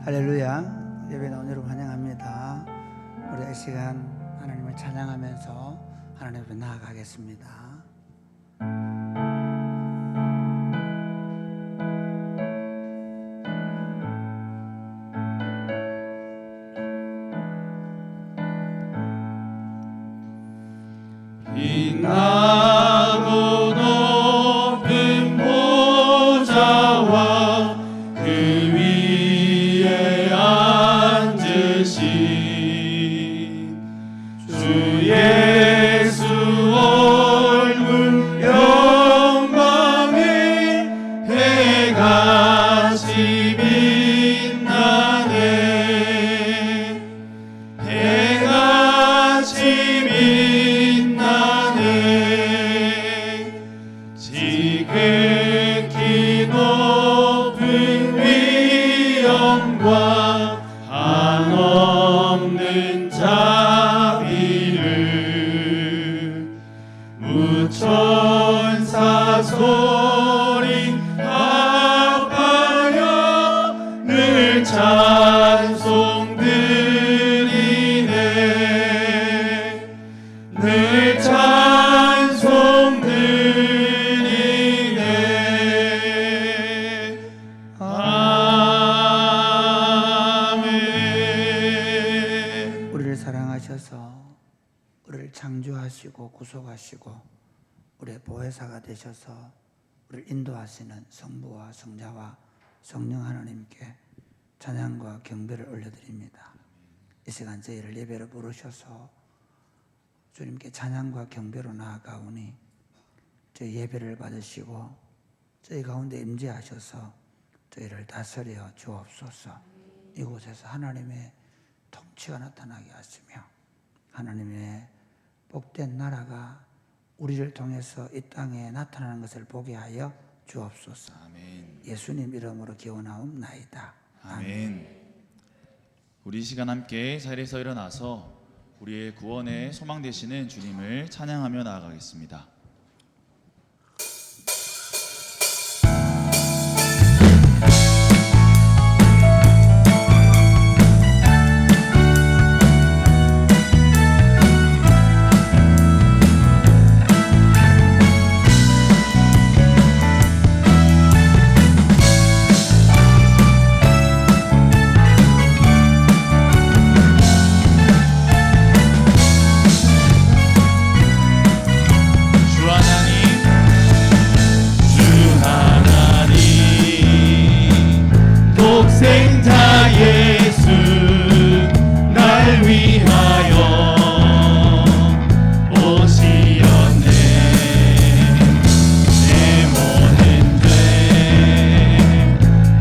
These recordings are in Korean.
할렐루야. 예배 나온 여러분 환영합니다. 우리 이 시간 하나님을 찬양하면서 하나님 앞에 나아가겠습니다. 빛나고 높은 보좌와 그 위에 앉으신 주 예수 얼굴 영광에 해같이 빛나네. 해같이 지극히 높은 위엄과 한없는 자비를 무천사 소리 합하여 늘 찬송드리네. 늘 우리를 창조하시고 구속하시고 우리의 보혜사가 되셔서 우리를 인도하시는 성부와 성자와 성령 하나님께 찬양과 경배를 올려드립니다. 이 시간 저희를 예배로 부르셔서 주님께 찬양과 경배로 나아가오니 저희 예배를 받으시고 저희 가운데 임재하셔서 저희를 다스려 주옵소서. 이곳에서 하나님의 통치가 나타나게 하시며 하나님의 복된 나라가 우리를 통해서 이 땅에 나타나는 것을 보게 하여 주옵소서. 아멘. 예수님 이름으로 기원하옵나이다. 아멘. 우리 이 시간 함께 자리에서 일어나서 우리의 구원의 소망 되시는 주님을 찬양하며 나아가겠습니다. 독생자 예수 날 위하여 오시었네. 내 모든 죄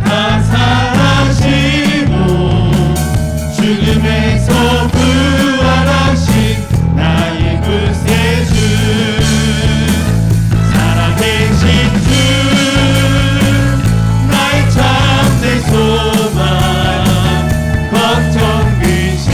다 사하시고 죽음에서 부활하신 나의 구세주 살아계신 주 나의 참된 소망 걱정 근심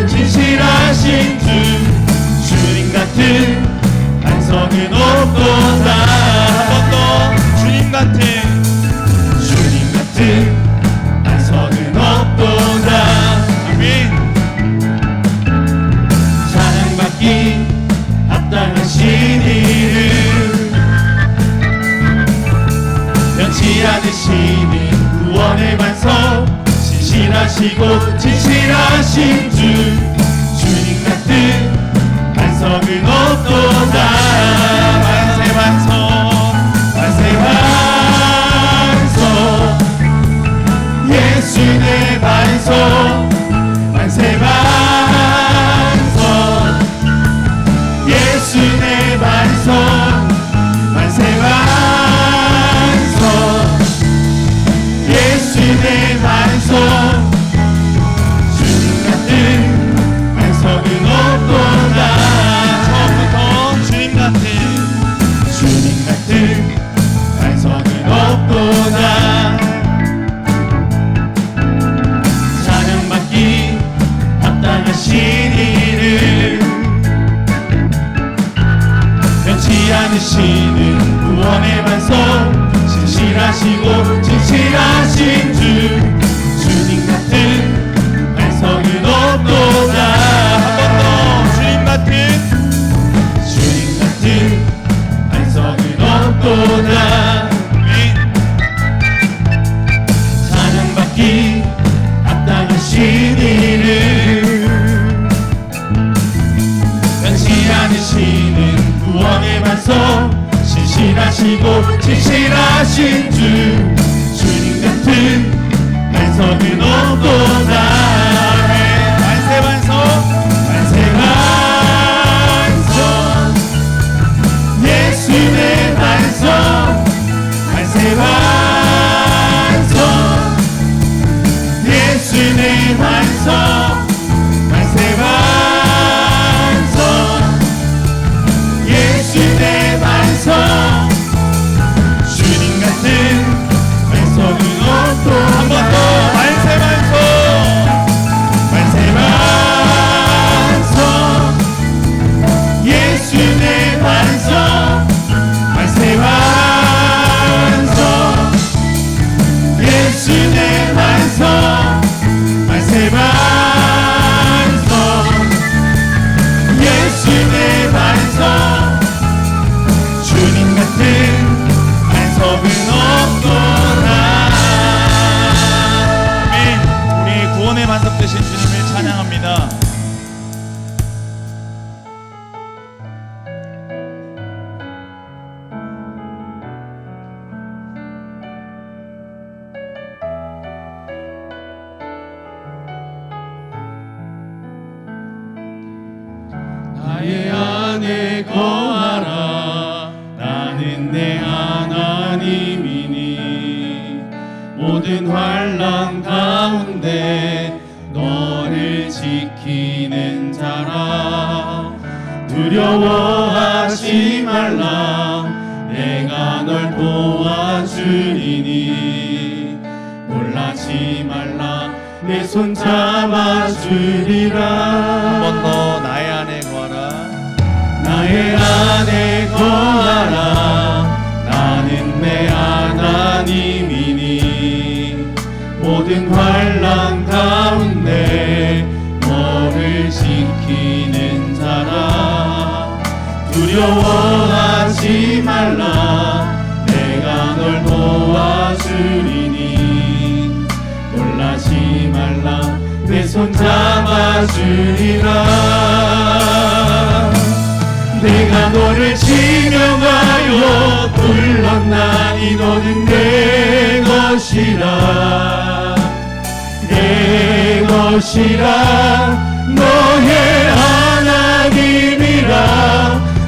진실하신 주 주님 같은 반석은 없도다. 한 번 더 주님 같은 반석은 없도다. 아멘. 찬양받기 합당하신 이름 변치 않으시는 구원의 반석 신실하시고 진실하신 주 주님 같은 반석은 없도다. 만세 반석 만세 반석 예수 내 반석 만세 반석 예수 내 반석 만세 반석 예수 내 반석 주님 같은 반석은 없도다. 처음부터 주님 같은 반석은 없도다. 찬양받기 합당하신 이름 변치 않으시는 구원의 반석 신실하시고 진실하신 주 주님 같은 반석은 없도다. 한 번 더 주님 같은 반석은 없도다. 찬양받기 합당하신 이름 변치 않으시는 구원의 반석 신실하시고 진실하신 주 주님 같은 반석은 없도다. 만세 반석 만세 반석 예수 내 반석 만세 반석 예수 내 반석 만세 반석 예수 내 반석 주님 같은 반석은 없도. 한 번 더 만세 반석 만세 반석 예수 내 반석 만세 반석 예수 내 반석 만세 반석 예수 내 반석 주님 같은 반석은 없도다. 아멘. 우리 구원의 반석 되신 주님을 찬양합니다. 나의 안에 거하라 나는 내 하나님이니 모든 환난 가운데 너를 지키는 자라. 두려워하지 말라 내가 널 도와주리니 놀라지 말라 내 손 잡아주리라. 한 번 더 나의 안에 거하라 나의 안에 거하라 나는 내 하나님이니 모든 환난 가운데 너를 지키는 자라. 두려워하지 말라 내가 널 도와주리니 놀라지 말라 내 손 잡아주리라. 내가 너를 지명하여 불렀나니 너는 내 것이라 내 것이라 너의 하나님이라.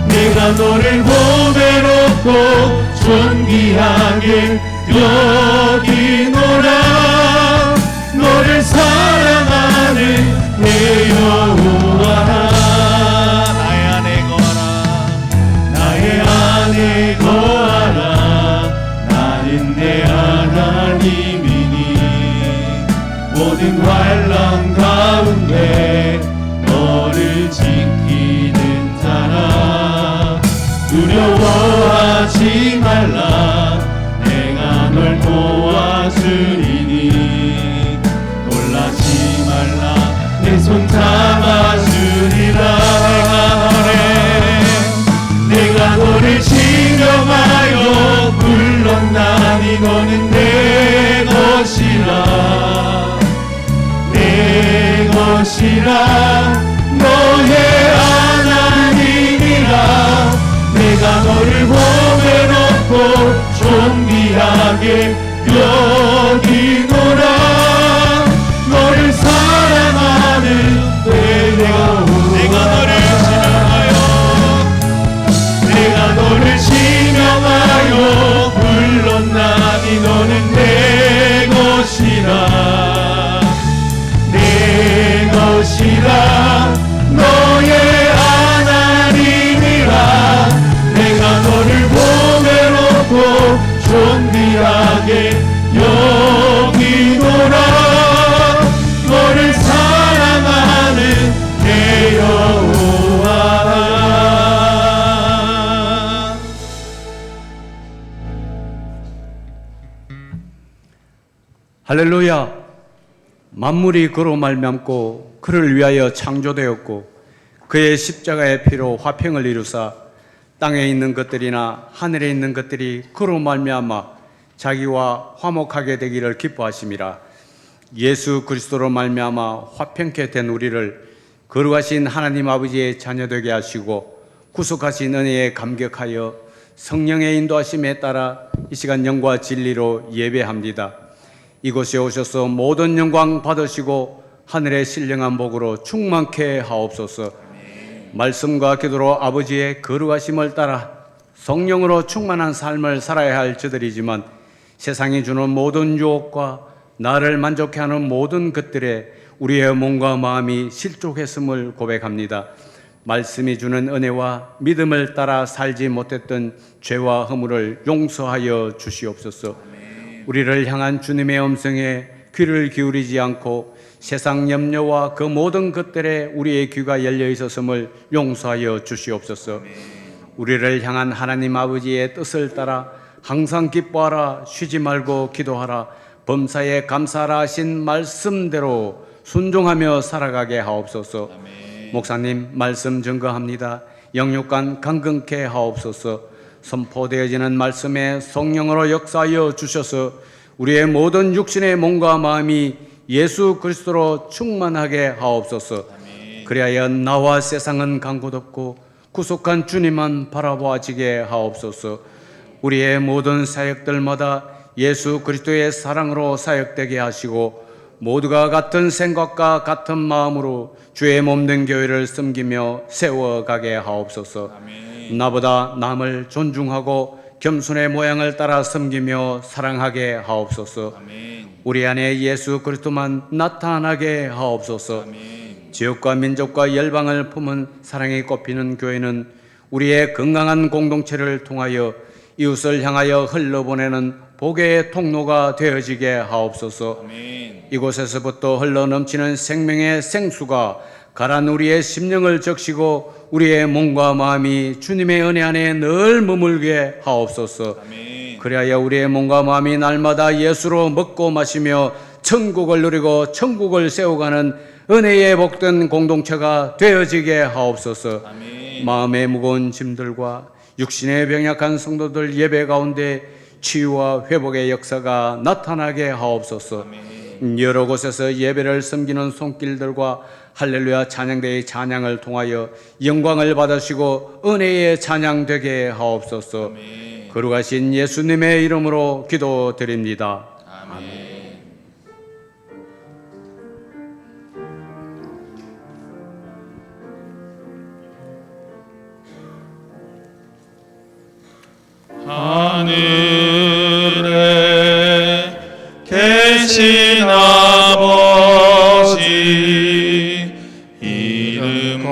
내가 너를 보배롭고 존귀하게 여기노라. 너를 사랑하는 내 여호와라. 나의 안에 거하라 나의 안에 거하라 나는 내 하나님이니 모든 환난 가운데 것이라 너의 하나님이라 내가 너를 보배 놓고 존귀하게 여기노라 너를 사랑하는 내가 너를 지명하여 불렀나니 너는 내 것이라 너의 하나님이라 내가 너를 보배 놓고 존귀하게 여기노라 너를 사랑하는 내 여호와. 할렐루야. 만물이 그로 말미암고 그를 위하여 창조되었고 그의 십자가의 피로 화평을 이루사 땅에 있는 것들이나 하늘에 있는 것들이 그로 말미암아 자기와 화목하게 되기를 기뻐하심이라. 예수 그리스도로 말미암아 화평케 된 우리를 거룩하신 하나님 아버지의 자녀되게 하시고 구속하신 은혜에 감격하여 성령의 인도하심에 따라 이 시간 영과 진리로 예배합니다. 이곳에 오셔서 모든 영광 받으시고 하늘의 신령한 복으로 충만케 하옵소서. 말씀과 기도로 아버지의 거룩하심을 따라 성령으로 충만한 삶을 살아야 할 저들이지만 세상이 주는 모든 유혹과 나를 만족해 하는 모든 것들에 우리의 몸과 마음이 실족했음을 고백합니다. 말씀이 주는 은혜와 믿음을 따라 살지 못했던 죄와 허물을 용서하여 주시옵소서. 우리를 향한 주님의 음성에 귀를 기울이지 않고 세상 염려와 그 모든 것들에 우리의 귀가 열려 있었음을 용서하여 주시옵소서. 우리를 향한 하나님 아버지의 뜻을 따라 항상 기뻐하라, 쉬지 말고 기도하라, 범사에 감사하라 하신 말씀대로 순종하며 살아가게 하옵소서. 목사님 말씀 증거합니다. 영육간 강건케 하옵소서. 선포되어지는 말씀에 성령으로 역사하여 주셔서 우리의 모든 육신의 몸과 마음이 예수 그리스도로 충만하게 하옵소서. 그리하여 나와 세상은 강고덥고 구속한 주님만 바라보아지게 하옵소서. 우리의 모든 사역들마다 예수 그리스도의 사랑으로 사역되게 하시고 모두가 같은 생각과 같은 마음으로 주의 몸된 교회를 섬기며 세워가게 하옵소서. 나보다 남을 존중하고 겸손의 모양을 따라 섬기며 사랑하게 하옵소서. 우리 안에 예수 그리스도만 나타나게 하옵소서. 지역과 민족과 열방을 품은 사랑이 꼽히는 교회는 우리의 건강한 공동체를 통하여 이웃을 향하여 흘러보내는 복의 통로가 되어지게 하옵소서. 이곳에서부터 흘러넘치는 생명의 생수가 가란 우리의 심령을 적시고 우리의 몸과 마음이 주님의 은혜 안에 늘 머물게 하옵소서. 그리하여 우리의 몸과 마음이 날마다 예수로 먹고 마시며 천국을 누리고 천국을 세워가는 은혜의 복된 공동체가 되어지게 하옵소서. 마음의 무거운 짐들과 육신의 병약한 성도들 예배 가운데 치유와 회복의 역사가 나타나게 하옵소서. 여러 곳에서 예배를 섬기는 손길들과 할렐루야 찬양대의 찬양을 통하여 영광을 받으시고 은혜의 찬양되게 하옵소서. 거룩하신 예수님의 이름으로 기도드립니다. 아멘. 하늘에 계신 아버지 이름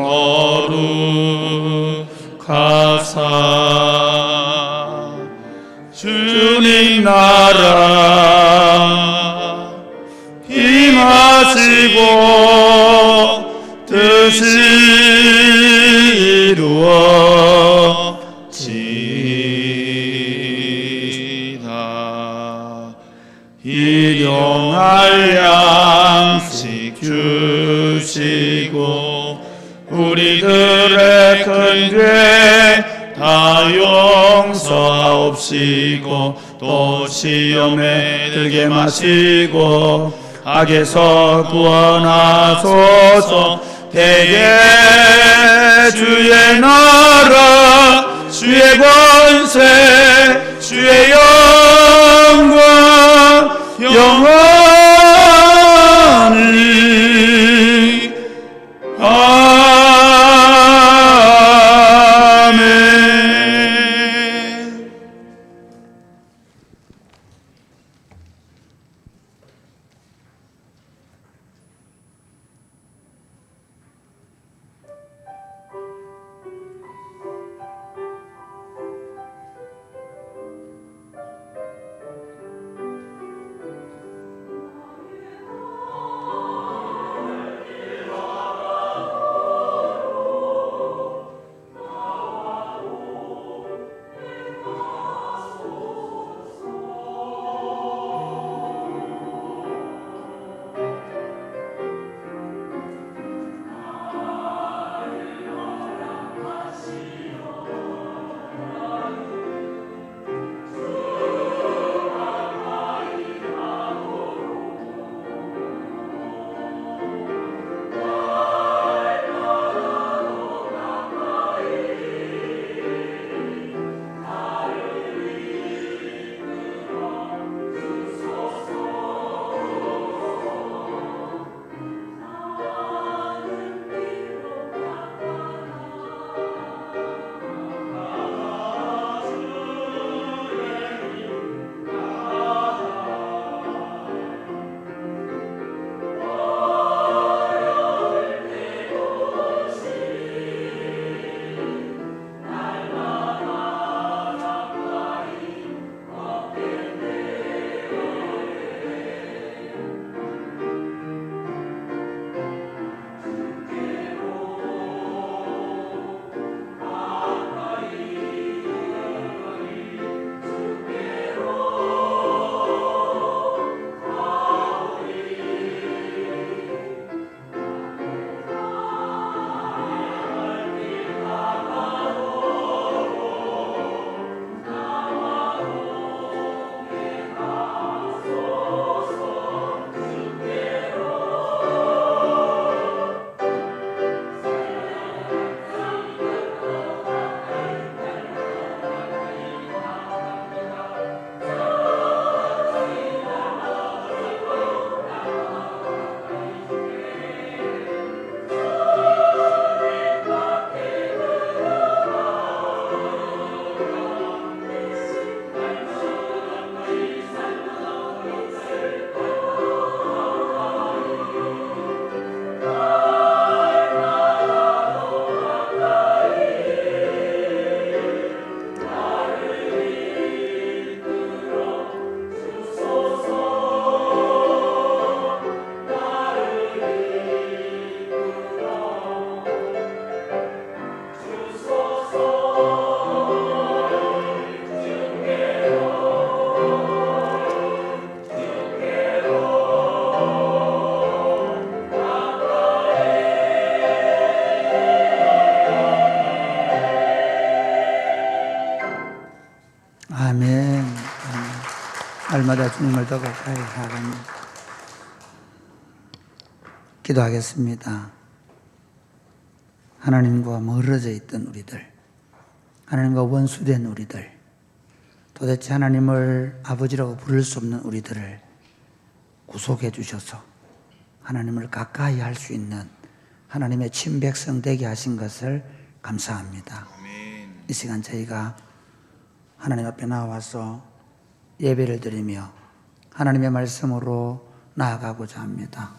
거룩하사 주님 나라 임하시고 뜻이 이루어지이다. 일용할 양식 주시고 우리들의 큰 죄 다 용서하옵시고 또 시험에 들게 마시고 악에서 구원하소서. 대개 주의 나라 주의 권세 주의 영광 영원히 아멘. 날마다 주님을 더 가까이 나가는 기도하겠습니다. 하나님과 멀어져 있던 우리들, 하나님과 원수된 우리들, 도대체 하나님을 아버지라고 부를 수 없는 우리들을 구속해 주셔서 하나님을 가까이 할 수 있는 하나님의 친백성 되게 하신 것을 감사합니다. 이 시간 저희가 하나님 앞에 나와서 예배를 드리며 하나님의 말씀으로 나아가고자 합니다.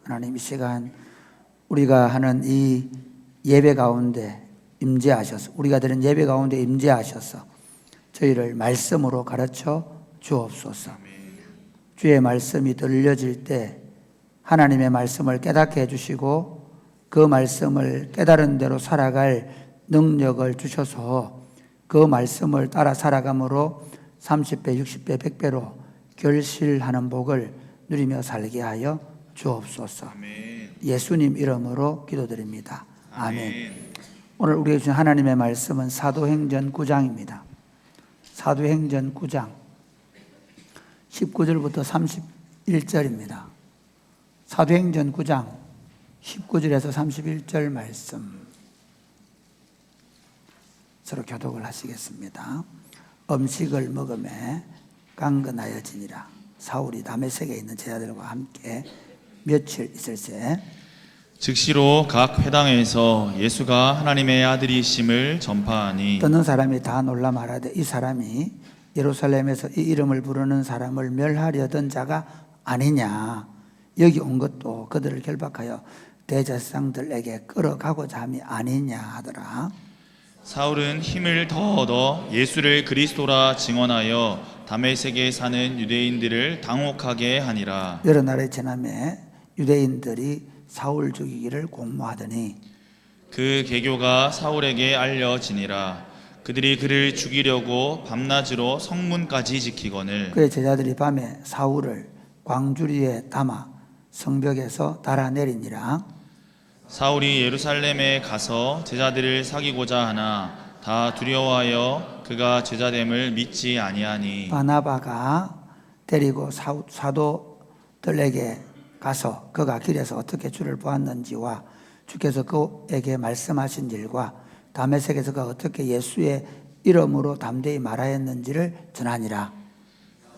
하나님, 이 시간 우리가 하는 이 예배 가운데 임재하셔서, 우리가 드린 예배 가운데 임재하셔서 저희를 말씀으로 가르쳐 주옵소서. 주의 말씀이 들려질 때 하나님의 말씀을 깨닫게 해주시고 그 말씀을 깨달은 대로 살아갈 능력을 주셔서 그 말씀을 따라 살아감으로 30배, 60배, 100배로 결실하는 복을 누리며 살게 하여 주옵소서. 예수님 이름으로 기도드립니다. 아멘. 오늘 우리에게 주신 하나님의 말씀은 사도행전 9장입니다. 사도행전 9장 19절부터 31절입니다. 사도행전 9장 19절에서 31절 말씀 서로 교독을 하시겠습니다. 음식을 먹음에 강건하여지니라. 사울이 다메섹에 있는 제자들과 함께 며칠 있을새 즉시로 각 회당에서 예수가 하나님의 아들이심을 전파하니 듣는 사람이 다 놀라 말하되 이 사람이 예루살렘에서 이 이름을 부르는 사람을 멸하려던 자가 아니냐. 여기 온 것도 그들을 결박하여 대제사장들에게 끌어가고자 함이 아니냐 하더라. 사울은 힘을 더 얻어 예수를 그리스도라 증언하여 다메섹에 사는 유대인들을 당혹하게 하니라. 여러 날의 지남에 유대인들이 사울 죽이기를 공모하더니 그 계교가 사울에게 알려지니라. 그들이 그를 죽이려고 밤낮으로 성문까지 지키거늘 그의 제자들이 밤에 사울을 광주리에 담아 성벽에서 달아내리니라. 사울이 예루살렘에 가서 제자들을 사귀고자 하나 다 두려워하여 그가 제자됨을 믿지 아니하니 바나바가 데리고 사도들에게 가서 그가 길에서 어떻게 주를 보았는지와 주께서 그에게 말씀하신 일과 다메섹에서 그가 어떻게 예수의 이름으로 담대히 말하였는지를 전하니라.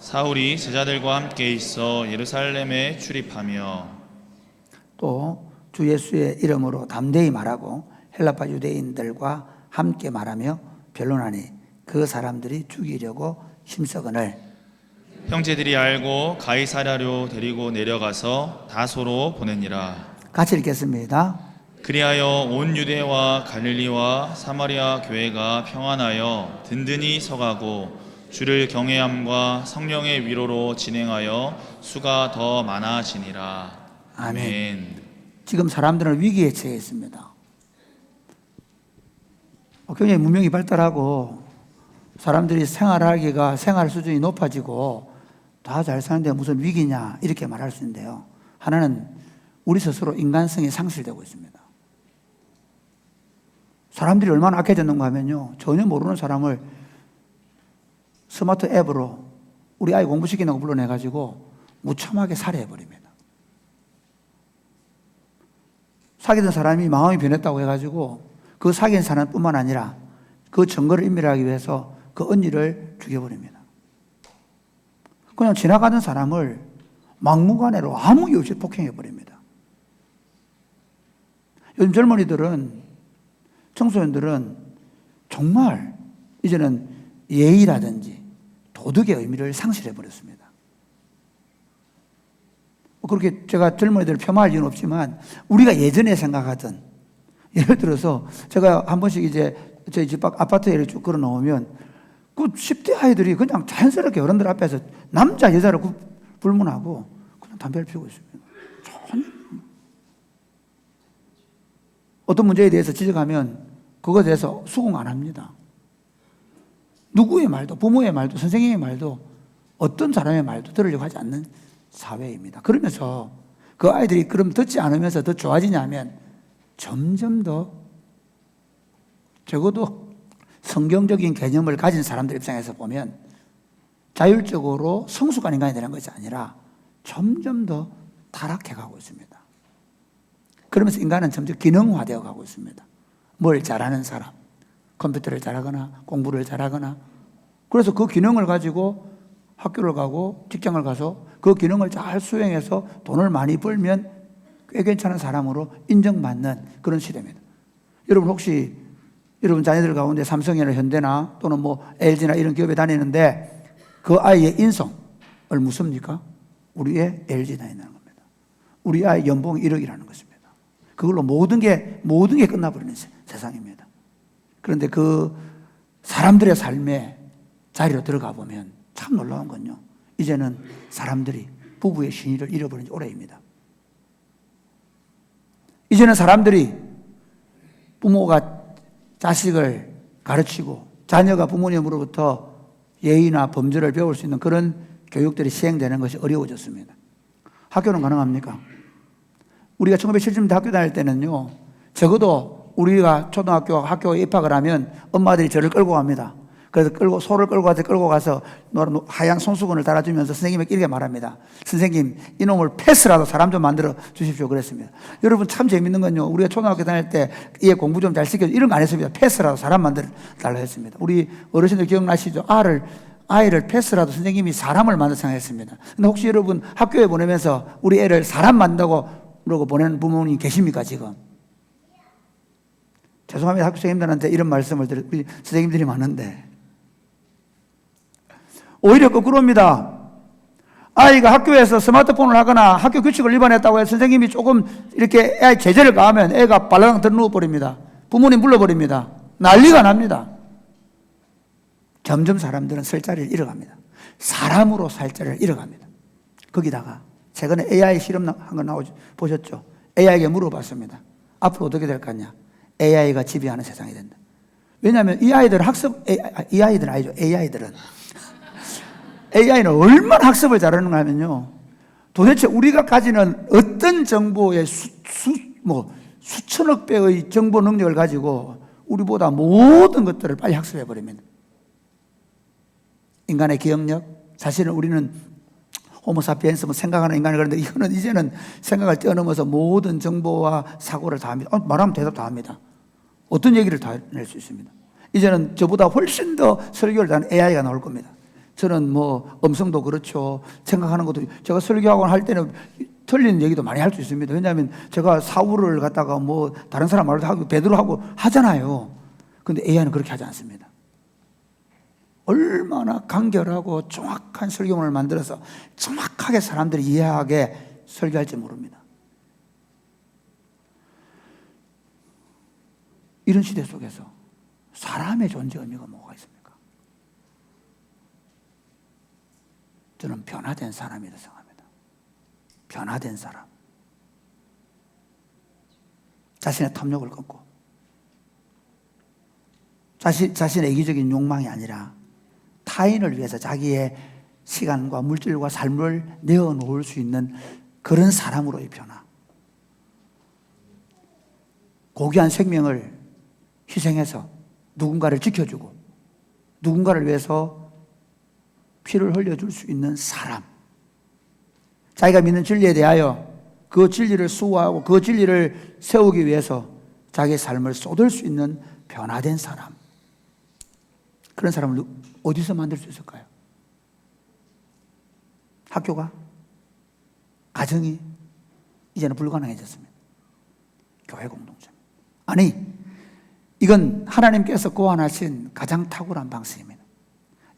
사울이 제자들과 함께 있어 예루살렘에 출입하며 또 주 예수의 이름으로 담대히 말하고 헬라파 유대인들과 함께 말하며 변론하니 그 사람들이 죽이려고 힘쓰거늘 형제들이 알고 가이사랴로 데리고 내려가서 다소로 보내니라. 같이 읽겠습니다. 그리하여 온 유대와 갈릴리와 사마리아 교회가 평안하여 든든히 서가고 주를 경외함과 성령의 위로로 진행하여 수가 더 많아지니라. 아멘. 지금 사람들은 위기에 처해 있습니다. 굉장히 문명이 발달하고 사람들이 생활하기가 생활 수준이 높아지고 다 잘 사는데 무슨 위기냐 이렇게 말할 수 있는데요. 하나는 우리 스스로 인간성이 상실되고 있습니다. 사람들이 얼마나 악해졌는가 하면요, 전혀 모르는 사람을 스마트 앱으로 우리 아이 공부시키는 거 불러내가지고 무참하게 살해해버립니다. 사귀던 사람이 마음이 변했다고 해가지고 그 사귄 사람뿐만 아니라 그 증거를 인멸하기 위해서 그 언니를 죽여버립니다. 그냥 지나가는 사람을 막무가내로 아무 이유 없이 폭행해버립니다. 요즘 젊은이들은, 청소년들은 정말 이제는 예의라든지 도덕의 의미를 상실해버렸습니다. 그렇게 제가 젊은이들을 폄하할 이유는 없지만 우리가 예전에 생각하던, 예를 들어서 제가 한 번씩 이제 저희 집 밖 아파트에 쭉 걸어 놓으면 그 10대 아이들이 그냥 자연스럽게 어른들 앞에서 남자 여자를 불문하고 그냥 담배를 피우고 있습니다. 전혀. 어떤 문제에 대해서 지적하면 그것에 대해서 수긍 안 합니다. 누구의 말도, 부모의 말도, 선생님의 말도, 어떤 사람의 말도 들으려고 하지 않는 사회입니다. 그러면서 그 아이들이 그럼 듣지 않으면서 더 좋아지냐면 점점 더 적어도 성경적인 개념을 가진 사람들 입장에서 보면 자율적으로 성숙한 인간이 되는 것이 아니라 점점 더 타락해 가고 있습니다. 그러면서 인간은 점점 기능화되어 가고 있습니다. 뭘 잘하는 사람, 컴퓨터를 잘하거나 공부를 잘하거나, 그래서 그 기능을 가지고 학교를 가고 직장을 가서 그 기능을 잘 수행해서 돈을 많이 벌면 꽤 괜찮은 사람으로 인정받는 그런 시대입니다. 여러분 혹시 여러분 자녀들 가운데 삼성이나 현대나 또는 뭐 LG나 이런 기업에 다니는데 그 아이의 인성을 묻습니까? 우리의 LG 다닌다는 겁니다. 우리 아이 연봉이 1억이라는 것입니다. 그걸로 모든 게 끝나버리는 세상입니다. 그런데 그 사람들의 삶의 자리로 들어가 보면 참 놀라운 건요, 이제는 사람들이 부부의 신의를 잃어버린 지 오래입니다. 이제는 사람들이 부모가 자식을 가르치고 자녀가 부모님으로부터 예의나 범죄를 배울 수 있는 그런 교육들이 시행되는 것이 어려워졌습니다. 학교는 가능합니까? 우리가 1970년대 학교 다닐 때는요, 적어도 우리가 초등학교 학교에 입학을 하면 엄마들이 저를 끌고 갑니다. 그래서 소를 끌고 가서 하얀 손수건을 달아주면서 선생님에게 이렇게 말합니다. 선생님, 이놈을 패스라도 사람 좀 만들어 주십시오. 그랬습니다. 여러분, 참 재밌는 건요, 우리가 초등학교 다닐 때 얘 공부 좀 잘 시켜줘, 이런 거 안 했습니다. 패스라도 사람 만들어 달라고 했습니다. 우리 어르신들 기억나시죠? 아이를 패스라도 선생님이 사람을 만들어 생각했습니다. 근데 혹시 여러분 학교에 보내면서 우리 애를 사람 만든다고 그러고 보내는 부모님 계십니까, 지금? 죄송합니다. 학교 선생님들한테 이런 말씀을 우리 선생님들이 많은데. 오히려 거꾸로입니다. 아이가 학교에서 스마트폰을 하거나 학교 규칙을 위반했다고 해서 선생님이 조금 이렇게 애 제재를 가하면 애가 발랑 들어 누워버립니다. 부모님 불러버립니다. 난리가 납니다. 점점 사람들은 설 자리를 잃어갑니다. 사람으로 살 자리를 잃어갑니다. 거기다가 최근에 AI 실험한 거 보셨죠? AI에게 물어봤습니다. 앞으로 어떻게 될 거냐? AI가 지배하는 세상이 된다. 왜냐하면 이 아이들은 이 아이들은 아니죠. AI는 얼마나 학습을 잘하는가 하면요, 도대체 우리가 가지는 어떤 정보의 수천억 배의 정보 능력을 가지고 우리보다 모든 것들을 빨리 학습해 버립니다. 인간의 기억력, 사실은 우리는 호모사피엔스 생각하는 인간이 그런데 이거는 이제는 생각을 뛰어넘어서 모든 정보와 사고를 다 합니다. 말하면 대답 다 합니다. 어떤 얘기를 다 낼 수 있습니다. 이제는 저보다 훨씬 더 설교를 다 하는 AI가 나올 겁니다. 저는 음성도 그렇죠. 생각하는 것도, 제가 설교하고 할 때는 틀린 얘기도 많이 할 수 있습니다. 왜냐하면 제가 사후를 갖다가 다른 사람 말도 하고 배드로 하고 하잖아요. 근데 AI는 그렇게 하지 않습니다. 얼마나 간결하고 정확한 설교문을 만들어서 정확하게 사람들이 이해하게 설교할지 모릅니다. 이런 시대 속에서 사람의 존재 의미가 뭐가 있습니까? 저는 변화된 사람이라고 생각합니다. 변화된 사람. 자신의 탐욕을 끊고 자신의 이기적인 욕망이 아니라 타인을 위해서 자기의 시간과 물질과 삶을 내어놓을 수 있는 그런 사람으로의 변화. 고귀한 생명을 희생해서 누군가를 지켜주고 누군가를 위해서 피를 흘려줄 수 있는 사람. 자기가 믿는 진리에 대하여 그 진리를 수호하고 그 진리를 세우기 위해서 자기의 삶을 쏟을 수 있는 변화된 사람. 그런 사람을 어디서 만들 수 있을까요? 학교가? 가정이? 이제는 불가능해졌습니다. 교회 공동체. 아니, 이건 하나님께서 고안하신 가장 탁월한 방식입니다.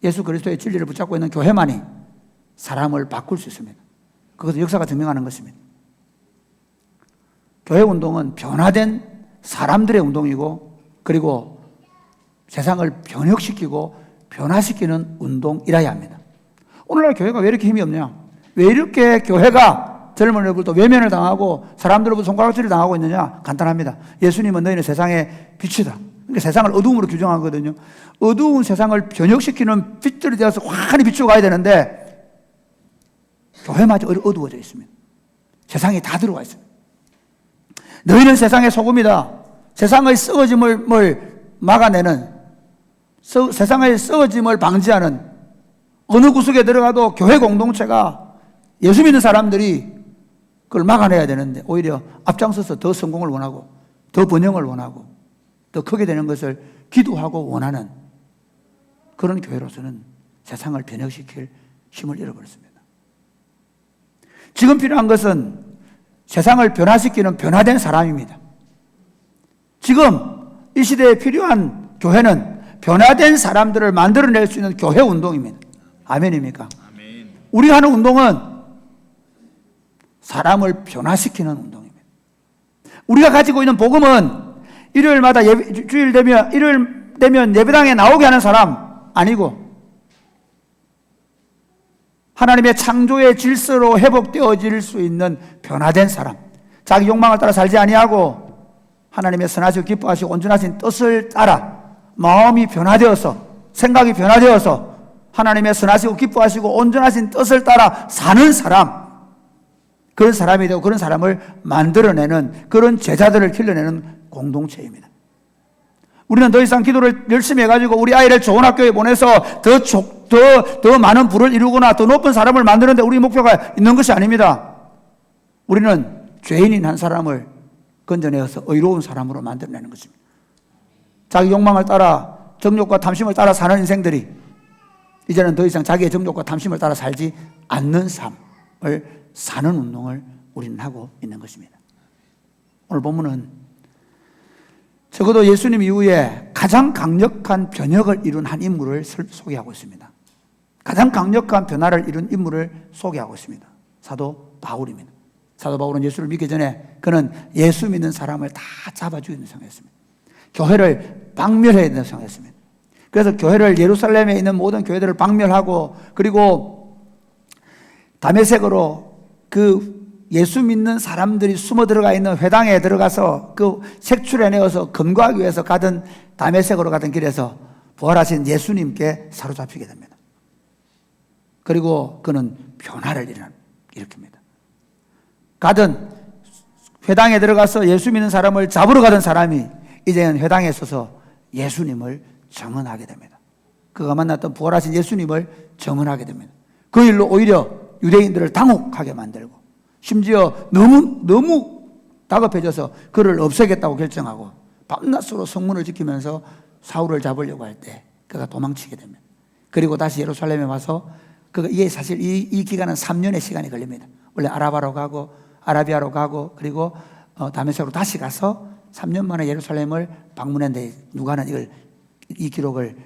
예수 그리스도의 진리를 붙잡고 있는 교회만이 사람을 바꿀 수 있습니다. 그것은 역사가 증명하는 것입니다. 교회 운동은 변화된 사람들의 운동이고, 그리고 세상을 변혁시키고 변화시키는 운동이라야 합니다. 오늘날 교회가 왜 이렇게 힘이 없냐? 왜 이렇게 교회가 젊은 애들도 외면을 당하고 사람들로부터 손가락질을 당하고 있느냐? 간단합니다. 예수님은 너희는 세상의 빛이다. 그러니까 세상을 어두움으로 규정하거든요. 어두운 세상을 변혁시키는 빛들이 되어서 환히 비추어 가야 되는데 교회마저 어두워져 있습니다. 세상이 다 들어와 있습니다. 너희는 세상의 소금이다. 세상의 썩어짐을 막아내는, 세상의 썩어짐을 방지하는, 어느 구석에 들어가도 교회 공동체가, 예수 믿는 사람들이 그걸 막아내야 되는데 오히려 앞장서서 더 성공을 원하고 더 번영을 원하고 더 크게 되는 것을 기도하고 원하는 그런 교회로서는 세상을 변혁시킬 힘을 잃어버렸습니다. 지금 필요한 것은 세상을 변화시키는 변화된 사람입니다. 지금 이 시대에 필요한 교회는 변화된 사람들을 만들어낼 수 있는 교회 운동입니다. 아멘입니까? 아멘. 우리가 하는 운동은 사람을 변화시키는 운동입니다. 우리가 가지고 있는 복음은 일요일마다 주일 되면 예배당에 나오게 하는 사람 아니고, 하나님의 창조의 질서로 회복되어질 수 있는 변화된 사람, 자기 욕망을 따라 살지 아니하고 하나님의 선하시고 기뻐하시고 온전하신 뜻을 따라 마음이 변화되어서, 생각이 변화되어서 하나님의 선하시고 기뻐하시고 온전하신 뜻을 따라 사는 사람, 그런 사람이 되고 그런 사람을 만들어내는, 그런 제자들을 길러내는 공동체입니다. 우리는 더 이상 기도를 열심히 해가지고 우리 아이를 좋은 학교에 보내서 더 많은 부를 이루거나 더 높은 사람을 만드는데 우리 목표가 있는 것이 아닙니다. 우리는 죄인인 한 사람을 건져내어서 의로운 사람으로 만들어내는 것입니다. 자기 욕망을 따라 정욕과 탐심을 따라 사는 인생들이 이제는 더 이상 자기의 정욕과 탐심을 따라 살지 않는 삶을 사는 운동을 우리는 하고 있는 것입니다. 오늘 본문은 적어도 예수님 이후에 가장 강력한 변혁을 이룬 한 인물을 소개하고 있습니다. 가장 강력한 변화를 이룬 인물을 소개하고 있습니다. 사도 바울입니다. 사도 바울은 예수를 믿기 전에 그는 예수 믿는 사람을 다 잡아 죽이는 상황이었습니다. 교회를 박멸해야 되는 상황이었습니다. 그래서 교회를 예루살렘에 있는 모든 교회들을 박멸하고 그리고 다메섹으로 그 예수 믿는 사람들이 숨어 들어가 있는 회당에 들어가서 그 색출해내어서 검거하기 위해서 가던 다메섹으로 가던 길에서 부활하신 예수님께 사로잡히게 됩니다. 그리고 그는 변화를 일으킵니다. 가던 회당에 들어가서 예수 믿는 사람을 잡으러 가던 사람이 이제는 회당에 서서 예수님을 정언하게 됩니다. 그가 만났던 부활하신 예수님을 정언하게 됩니다. 그 일로 오히려 유대인들을 당혹하게 만들고 심지어 너무 다급해져서 그를 없애겠다고 결정하고 밤낮으로 성문을 지키면서 사울을 잡으려고 할 때 그가 도망치게 됩니다. 그리고 다시 예루살렘에 와서 이게 사실 이 기간은 3년의 시간이 걸립니다. 원래 아라비아로 가고 그리고 다메섹으로 다시 가서 3년 만에 예루살렘을 방문했는데 누가는 이 기록을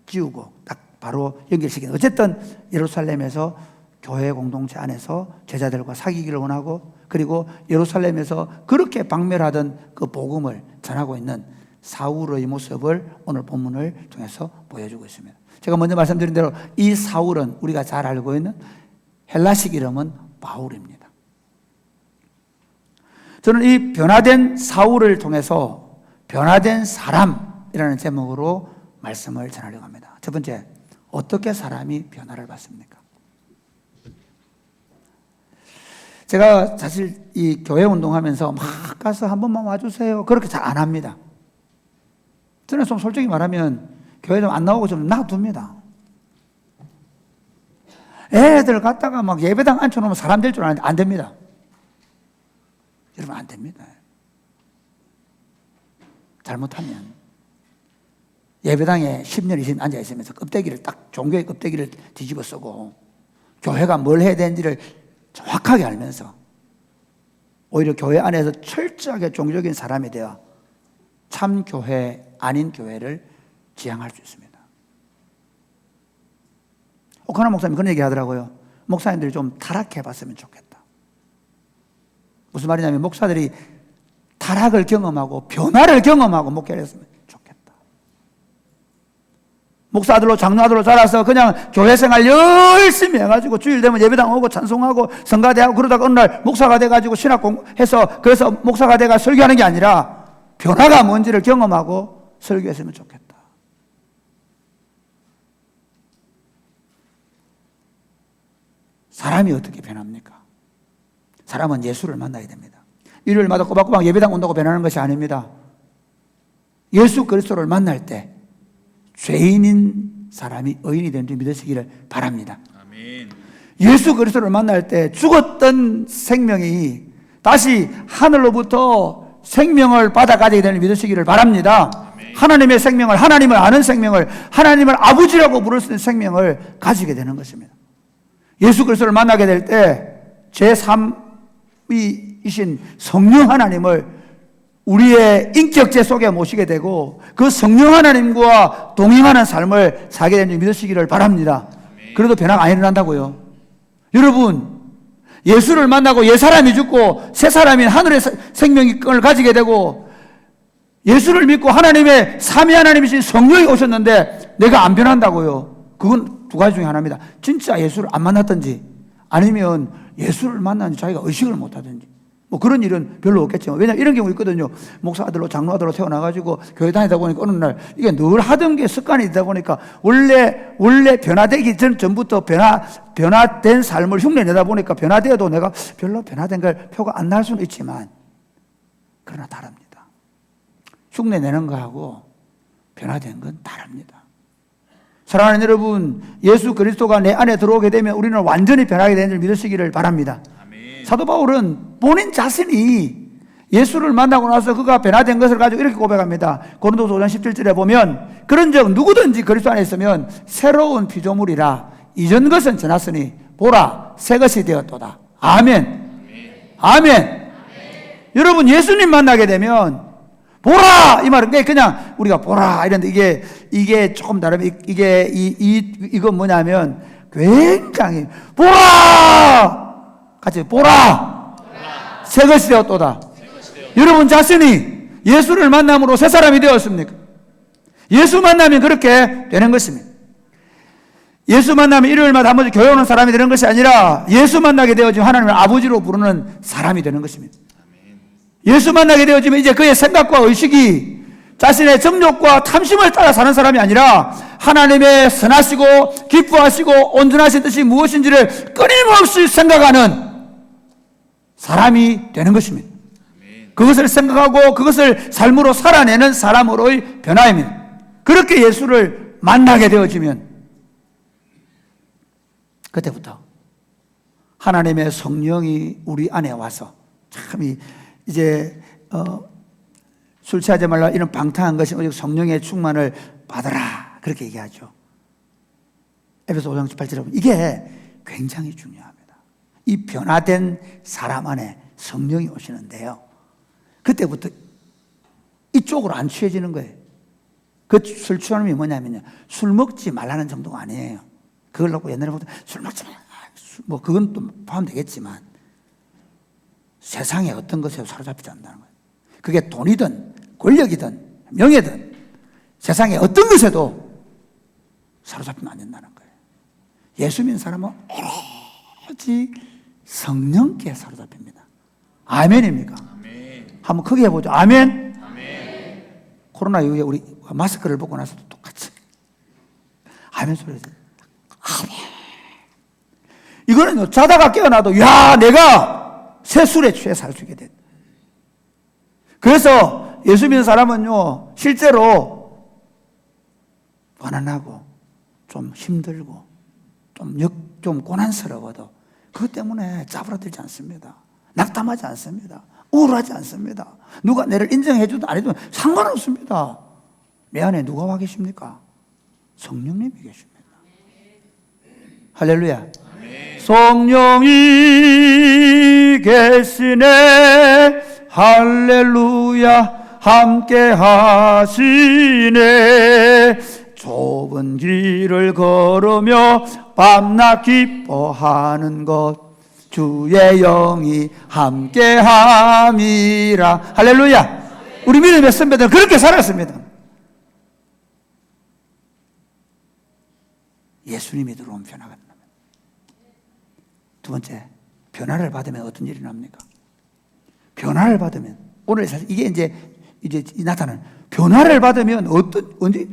지우고 딱 바로 연결시키는. 어쨌든 예루살렘에서 교회 공동체 안에서 제자들과 사귀기를 원하고 그리고 예루살렘에서 그렇게 박멸하던 그 복음을 전하고 있는 사울의 모습을 오늘 본문을 통해서 보여주고 있습니다. 제가 먼저 말씀드린 대로 이 사울은 우리가 잘 알고 있는 헬라식 이름은 바울입니다. 저는 이 변화된 사울을 통해서 변화된 사람이라는 제목으로 말씀을 전하려고 합니다. 첫 번째, 어떻게 사람이 변화를 받습니까? 제가 사실 이 교회 운동하면서 막 가서 한 번만 와주세요 그렇게 잘 안 합니다. 저는 좀 솔직히 말하면 교회 좀 안 나오고 좀 놔둡니다. 애들 갖다가 막 예배당 앉혀놓으면 사람 될 줄 아는데 안 됩니다. 여러분 안 됩니다. 잘못하면 예배당에 10년, 20년 앉아있으면서 껍데기를 딱 종교의 껍데기를 뒤집어 쓰고 교회가 뭘 해야 되는지를 정확하게 알면서 오히려 교회 안에서 철저하게 종교적인 사람이 되어 참 교회 아닌 교회를 지향할 수 있습니다. 오카나 목사님 그런 얘기 하더라고요. 목사님들이 좀 타락해 봤으면 좋겠다. 무슨 말이냐면 목사들이 타락을 경험하고 변화를 경험하고 목회를 했으면 좋겠다. 목사들로 장로아들로 자라서 그냥 교회 생활 열심히 해가지고 주일 되면 예배당 오고 찬송하고 성가대하고 그러다가 어느 날 목사가 돼가지고 신학 공부해서 그래서 목사가 돼가 설교하는 게 아니라 변화가 뭔지를 경험하고 설교했으면 좋겠다. 사람이 어떻게 변합니까? 사람은 예수를 만나야 됩니다. 일요일마다 꼬박꼬박 예배당 온다고 변하는 것이 아닙니다. 예수 그리스도를 만날 때 죄인인 사람이 의인이 되는 줄 믿으시기를 바랍니다. 아멘. 예수 그리스도를 만날 때 죽었던 생명이 다시 하늘로부터 생명을 받아가지게 되는 믿으시기를 바랍니다. 아멘. 하나님의 생명을, 하나님을 아는 생명을, 하나님을 아버지라고 부를 수 있는 생명을 가지게 되는 것입니다. 예수 그리스도를 만나게 될 때 제3위이신 성령 하나님을 우리의 인격체 속에 모시게 되고 그 성령 하나님과 동행하는 삶을 살게 되는 줄 믿으시기를 바랍니다. 그래도 변화가 안 일어난다고요. 여러분, 예수를 만나고 옛사람이 죽고 새사람인 하늘의 생명을 가지게 되고 예수를 믿고 하나님의 삼위 하나님이신 성령이 오셨는데 내가 안 변한다고요. 그건 두 가지 중에 하나입니다. 진짜 예수를 안 만났든지 아니면 예수를 만났는지 자기가 의식을 못하든지 뭐 그런 일은 별로 없겠지만 왜냐하면 이런 경우 있거든요. 목사 아들로 장로 아들로 태어나가지고 교회 다니다 보니까 어느 날 이게 늘 하던 게 습관이 되다 보니까 원래 변화되기 전부터 변화된 삶을 흉내내다 보니까 변화되어도 내가 별로 변화된 걸 표가 안 날 수는 있지만 그러나 다릅니다. 흉내내는 거하고 변화된 건 다릅니다. 사랑하는 여러분, 예수 그리스도가 내 안에 들어오게 되면 우리는 완전히 변하게 되는 줄 믿으시기를 바랍니다. 아멘. 사도 바울은 본인 자신이 예수를 만나고 나서 그가 변화된 것을 가지고 이렇게 고백합니다. 고린도서 5장 17절에 보면 그런즉 누구든지 그리스도 안에 있으면 새로운 피조물이라 이전 것은 지났으니 보라 새 것이 되었도다. 아멘. 아멘. 여러분, 예수님 만나게 되면 보라 이 말은 그냥 우리가 보라 이런데 이게 조금 다르면 이건 뭐냐면 굉장히 보라 같이 보라 새 것이 되었도다. 여러분 자신이 예수를 만남으로 새 사람이 되었습니까? 예수 만나면 그렇게 되는 것입니다. 예수 만나면 일요일마다 한 번씩 교회 오는 사람이 되는 것이 아니라 예수 만나게 되어지면 하나님을 아버지로 부르는 사람이 되는 것입니다. 예수 만나게 되어지면 이제 그의 생각과 의식이 자신의 정욕과 탐심을 따라 사는 사람이 아니라 하나님의 선하시고 기뻐하시고 온전하신 뜻이 무엇인지를 끊임없이 생각하는 사람이 되는 것입니다. 그것을 생각하고 그것을 삶으로 살아내는 사람으로의 변화입니다. 그렇게 예수를 만나게 되어지면 그때부터 하나님의 성령이 우리 안에 와서 참 이제 술 취하지 말라 이런 방탕한 것이 오직 성령의 충만을 받아라 그렇게 얘기하죠. 에베소 5장 18절에 보면 이게 굉장히 중요합니다. 이 변화된 사람 안에 성령이 오시는데요, 그때부터 이쪽으로 안 취해지는 거예요. 그 술 취하는 게 뭐냐면요, 술 먹지 말라는 정도가 아니에요. 그걸 놓고 옛날에 보면 술 먹지 말라, 뭐 그건 또 포함되겠지만 세상에 어떤 것에 사로잡히지 않는다는 거예요. 그게 돈이든 권력이든 명예든 세상에 어떤 것에도 사로잡히면 안 된다는 거예요. 예수 믿는 사람은 오로지 성령께 사로잡힙니다. 아멘입니까? 아멘. 한번 크게 해보죠. 아멘. 아멘. 코로나 이후에 우리 마스크를 벗고 나서도 똑같이 아멘 소리 들어요. 아멘. 이거는 자다가 깨어나도 야 내가 새 술에 취해 살 수 있게 됐다. 그래서 예수 믿는 사람은요 실제로 가난하고 좀 힘들고 좀 고난스러워도 그것 때문에 짜부러들지 않습니다. 낙담하지 않습니다. 우울하지 않습니다. 누가 내를 인정해주든 안 해주든 상관없습니다. 내 안에 누가 와 계십니까? 성령님이 계십니다. 할렐루야. 성령이 계시네 할렐루야 함께 하시네 좁은 길을 걸으며 밤낮 기뻐하는 것 주의 영이 함께 함이라. 할렐루야. 우리 믿음의 선배들은 그렇게 살았습니다. 예수님이 들어오면 변화가 납니다. 두 번째, 변화를 받으면 어떤 일이 납니까? 변화를 받으면 오늘 사실 이게 이제 나타나는 변화를 받으면 언제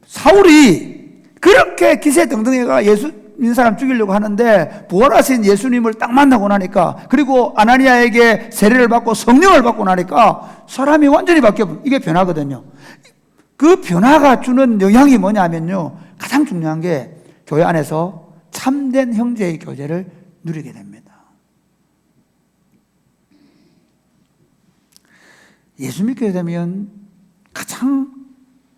사울이 그렇게 기세등등해가 예수 믿는 사람 죽이려고 하는데 부활하신 예수님을 딱 만나고 나니까 그리고 아나니아에게 세례를 받고 성령을 받고 나니까 사람이 완전히 바뀌어. 이게 변화거든요. 그 변화가 주는 영향이 뭐냐면요, 가장 중요한 게 교회 안에서 참된 형제의 교제를 누리게 됩니다. 예수 믿게 되면 가장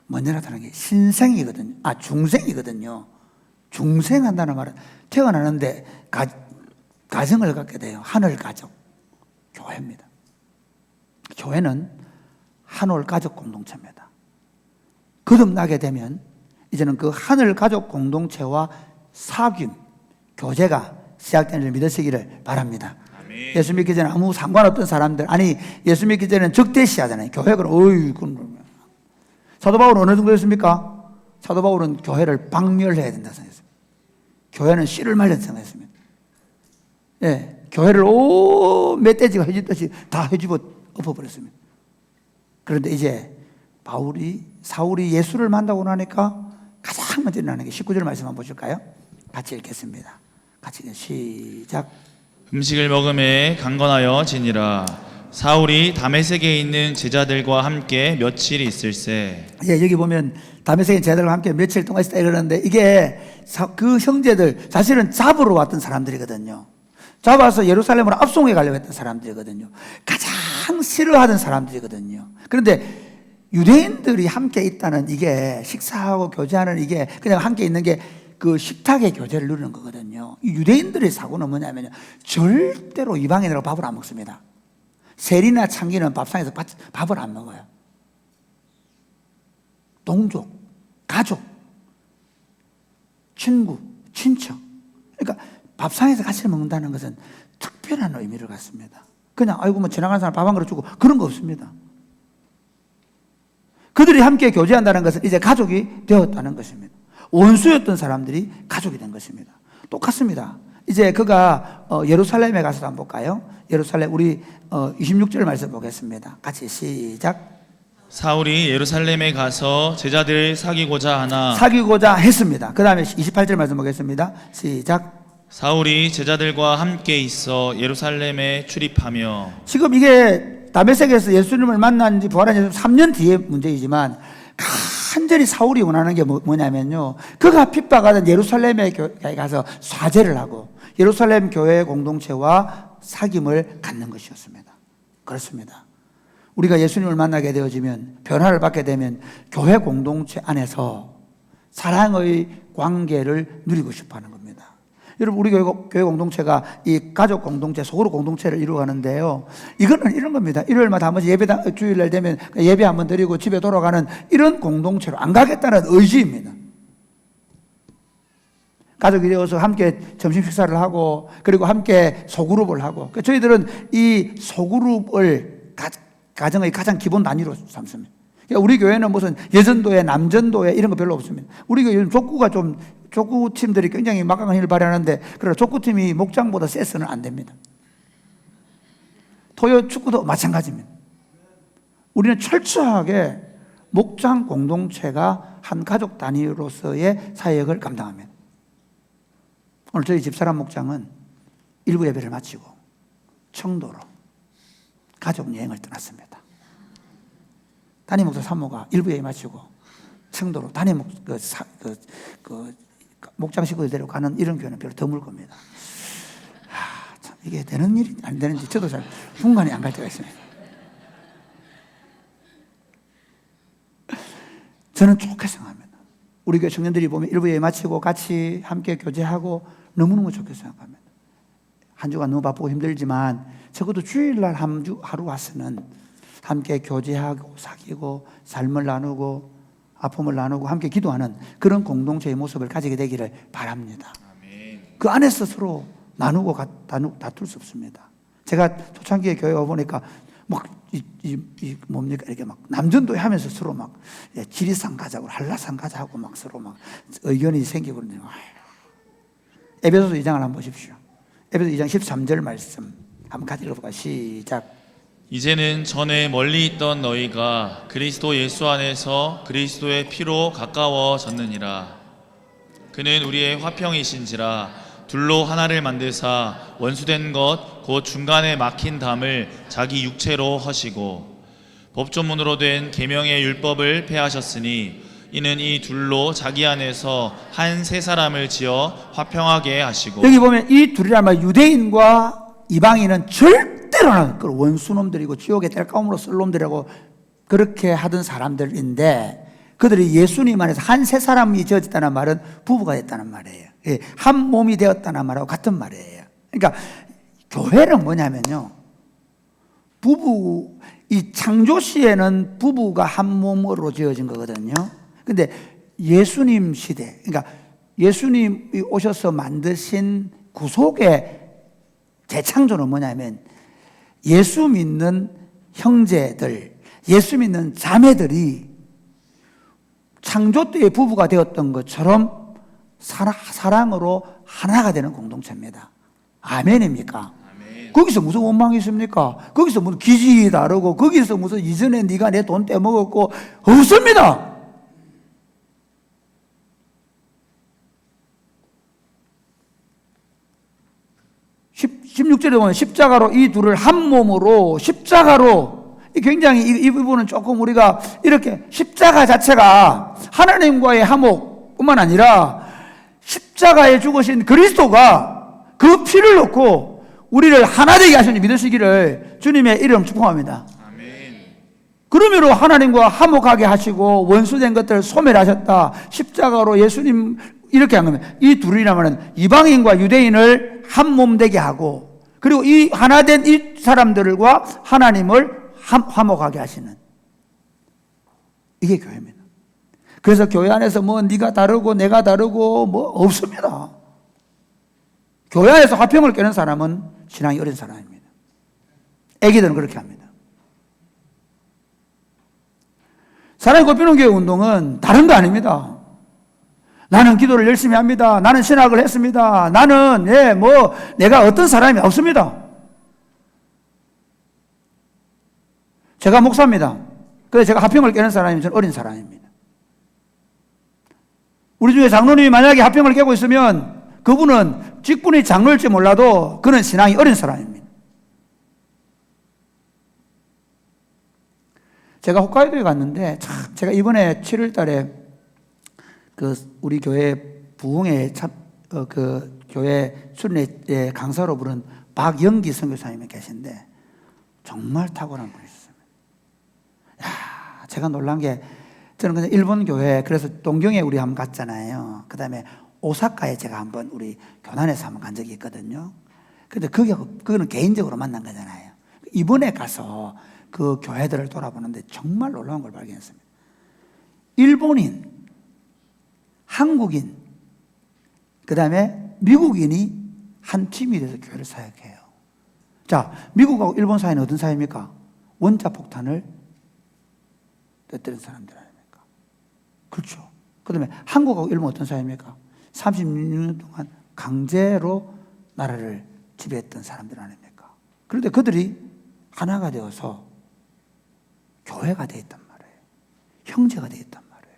먼저 나타나는 게 신생이거든요. 중생이거든요. 중생한다는 말은 태어나는데 가정을 갖게 돼요. 하늘 가족. 교회입니다. 교회는 한올 가족 공동체입니다. 거듭나게 되면 이제는 그 하늘 가족 공동체와 사귐, 교제가 시작되는 줄 믿으시기를 바랍니다. 아멘. 예수 믿기 전에 아무 상관없던 사람들, 예수 믿기 전에는 적대시하잖아요. 교회가 사도 바울은 어느 정도였습니까? 사도 바울은 교회를 박멸해야 된다 생각했습니다. 교회는 씨를 말려 생각했습니다. 예, 교회를 멧돼지가 헤집듯이 다 헤집어 엎어버렸습니다. 그런데 이제 사울이 예수를 만나고 나니까 가장 먼저 일어나는 게 19절 말씀 한번 보실까요? 같이 읽겠습니다. 같이 시작. 음식을 먹음에 강건하여 지니라. 사울이 다메섹에 있는 제자들과 함께 며칠 있을세. 예, 여기 보면 다메섹의 제자들과 함께 며칠 동안 있었다 이러는데 이게 그 형제들 사실은 잡으러 왔던 사람들이거든요. 잡아서 예루살렘으로 압송해 가려고 했던 사람들이거든요. 가장 싫어하던 사람들이거든요. 그런데 유대인들이 함께 있다는 이게 식사하고 교제하는 이게 그냥 함께 있는 게 그 식탁의 교제를 누리는 거거든요. 이 유대인들의 사고는 뭐냐면요. 절대로 이방인으로 밥을 안 먹습니다. 세리나 창기는 밥상에서 밥을 안 먹어요. 동족, 가족, 친구, 친척. 그러니까 밥상에서 같이 먹는다는 것은 특별한 의미를 갖습니다. 그냥 아이고 뭐 지나가는 사람 밥 한 그릇 주고 그런 거 없습니다. 그들이 함께 교제한다는 것은 이제 가족이 되었다는 것입니다. 원수였던 사람들이 가족이 된 것입니다. 똑같습니다. 이제 그가 예루살렘에 가서 한번 볼까요? 예루살렘 우리 26절 말씀 보겠습니다. 같이 시작. 사울이 예루살렘에 가서 제자들을 사귀고자 했습니다. 그 다음에 28절 말씀 보겠습니다. 시작. 사울이 제자들과 함께 있어 예루살렘에 출입하며. 지금 이게 다메섹에서 예수님을 만난 지 부활한 지 3년 뒤의 문제이지만 간절히 사울이 원하는 게 뭐냐면요. 그가 핍박하던 예루살렘에 가서 사죄를 하고 예루살렘 교회 공동체와 사귐을 갖는 것이었습니다. 그렇습니다. 우리가 예수님을 만나게 되어지면 변화를 받게 되면 교회 공동체 안에서 사랑의 관계를 누리고 싶어 하는 겁니다. 여러분 우리 교회 공동체가 이 가족 공동체, 소그룹 공동체를 이루어가는데요. 이거는 이런 겁니다. 일요일마다 한 번씩 주일날 되면 예배 한번 드리고 집에 돌아가는 이런 공동체로 안 가겠다는 의지입니다. 가족이 되어서 함께 점심 식사를 하고 그리고 함께 소그룹을 하고 저희들은 이 소그룹을 가정의 가장 기본 단위로 삼습니다. 우리 교회는 무슨 여전도회, 남전도회 이런 거 별로 없습니다. 우리 교회 요즘 족구팀들이 굉장히 막강한 힘을 발휘하는데 그러나 족구팀이 목장보다 세서는 안 됩니다. 토요 축구도 마찬가지입니다. 우리는 철저하게 목장 공동체가 한 가족 단위로서의 사역을 감당합니다. 오늘 저희 집사람 목장은 일부 예배를 마치고 청도로 가족 여행을 떠났습니다. 담임 목사 산모가 일부 예배 마치고 청도로 담임 목장 식구들 데리고 가는 이런 교회는 별로 드물 겁니다. 참 이게 되는 일이 안 되는지 저도 잘 분간이 안 갈 때가 있습니다. 저는 좋게 생각합니다. 우리 교회 청년들이 보면 일부 예배 마치고 같이 함께 교제하고 너무너무 좋게 생각합니다. 한 주간 너무 바쁘고 힘들지만 적어도 주일날 하루 와서는 함께 교제하고 사귀고 삶을 나누고 아픔을 나누고 함께 기도하는 그런 공동체의 모습을 가지게 되기를 바랍니다. 그 안에서 서로 나누고 다툴 수 없습니다. 제가 초창기에 교회 와보니까 막 뭡니까 이렇게 막 남전도회 하면서 서로 막 지리산 가자고 한라산 가자고 막 서로 막 의견이 생기고 그러네요. 에베소서 2장을 한번 보십시오. 에베소서 2장 13절 말씀 한번 같이 읽어볼까요? 시작. 이제는 전에 멀리 있던 너희가 그리스도 예수 안에서 그리스도의 피로 가까워졌느니라. 그는 우리의 화평이신지라 둘로 하나를 만드사 원수된 것 곧 중간에 막힌 담을 자기 육체로 허시고 법조문으로 된 계명의 율법을 폐하셨으니 이는 이 둘로 자기 안에서 한 세 사람을 지어 화평하게 하시고. 여기 보면 이 둘이라면 유대인과 이방인은 절대로 그 원수놈들이고 지옥에 뗄감으로 쓸 놈들이라고 그렇게 하던 사람들인데 그들이 예수님 안에서 한 세 사람이 지어졌다는 말은 부부가 됐다는 말이에요. 한 몸이 되었다는 말하고 같은 말이에요. 그러니까 교회는 뭐냐면요. 이 창조 시에는 부부가 한 몸으로 지어진 거거든요. 근데 예수님 시대, 그러니까 예수님이 오셔서 만드신 구속의 재창조는 뭐냐면 예수 믿는 형제들, 예수 믿는 자매들이 창조 때의 부부가 되었던 것처럼 사랑으로 하나가 되는 공동체입니다. 아멘입니까? 거기서 무슨 원망이 있습니까? 거기서 무슨 기질이 다르고 거기서 무슨 이전에 네가 내 돈 떼먹었고 없습니다. 16절에 보면 십자가로 이 둘을 한 몸으로 십자가로 굉장히 이 부분은 조금 우리가 이렇게 십자가 자체가 하나님과의 화목뿐만 아니라 십자가에 죽으신 그리스도가 그 피를 놓고 우리를 하나 되게 하시는 믿으시기를 주님의 이름 축복합니다. 그러므로 하나님과 화목하게 하시고 원수된 것들을 소멸하셨다. 십자가로 예수님 이렇게 한 겁니다. 이 둘이라면 이방인과 유대인을 한 몸 되게 하고 그리고 이 하나 된 이 사람들과 하나님을 화목하게 하시는 이게 교회입니다. 그래서 교회 안에서 뭐 네가 다르고 내가 다르고 뭐 없습니다. 교회 안에서 화평을 깨는 사람은 신앙이 어린 사람입니다. 애기들은 그렇게 합니다. 사랑이 꽃피는 교회 운동은 다른 거 아닙니다. 나는 기도를 열심히 합니다. 나는 신학을 했습니다. 나는 내가 어떤 사람이 없습니다. 제가 목사입니다. 그래서 제가 화평을 깨는 사람이면 저는 어린 사람입니다. 우리 중에 장로님이 만약에 화평을 깨고 있으면 그분은 직분이 장로일지 몰라도 그는 신앙이 어린 사람입니다. 제가 홋카이도에 갔는데 참 제가 이번에 7월 달에 그 우리 교회 부흥회 그 교회 순례 강사로 부른 박영기 선교사님이 계신데 정말 탁월한 분이셨습니다. 야, 제가 놀란 게 저는 그냥 일본 교회 그래서 동경에 우리 한번 갔잖아요. 그다음에 오사카에 제가 한번 우리 교단에서 한번 간 적이 있거든요. 근데 그거는 개인적으로 만난 거잖아요. 이번에 가서 그 교회들을 돌아보는데 정말 놀라운 걸 발견했습니다. 일본인, 한국인, 그 다음에 미국인이 한 팀이 돼서 교회를 사역해요. 자, 미국하고 일본 사이는 어떤 사이입니까? 원자폭탄을 터뜨린 사람들 아닙니까? 그렇죠. 그 다음에 한국하고 일본 어떤 사이입니까? 36년 동안 강제로 나라를 지배했던 사람들 아닙니까? 그런데 그들이 하나가 되어서 교회가 되었단 말이에요. 형제가 되었단 말이에요.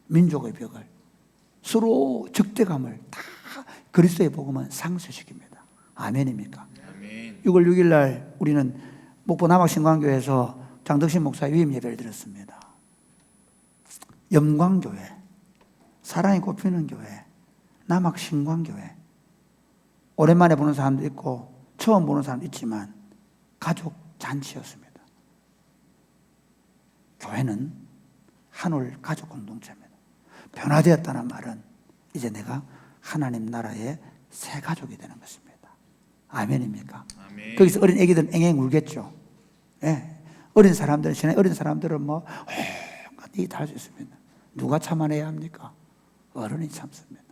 민족의 벽을 서로 적대감을 다 그리스도의 복음은 상쇄시킵니다. 아멘입니까? 아멘. 6월 6일 날 우리는 목포 남학신광교회에서 장덕신 목사 위임 예배를 드렸습니다. 영광교회, 사랑이 꽃피는 교회, 남학신광교회. 오랜만에 보는 사람도 있고 처음 보는 사람도 있지만 가족 잔치였습니다. 교회는 한올 가족 공동체입니다. 변화되었다는 말은 이제 내가 하나님 나라의 새 가족이 되는 것입니다. 아멘입니까? 아멘. 거기서 어린 애기들은 앵앵 울겠죠. 예. 어린 사람들은 신의 어린 사람들은 뭐 이 다 할 수 있습니다. 누가 참아내야 합니까? 어른이 참습니다.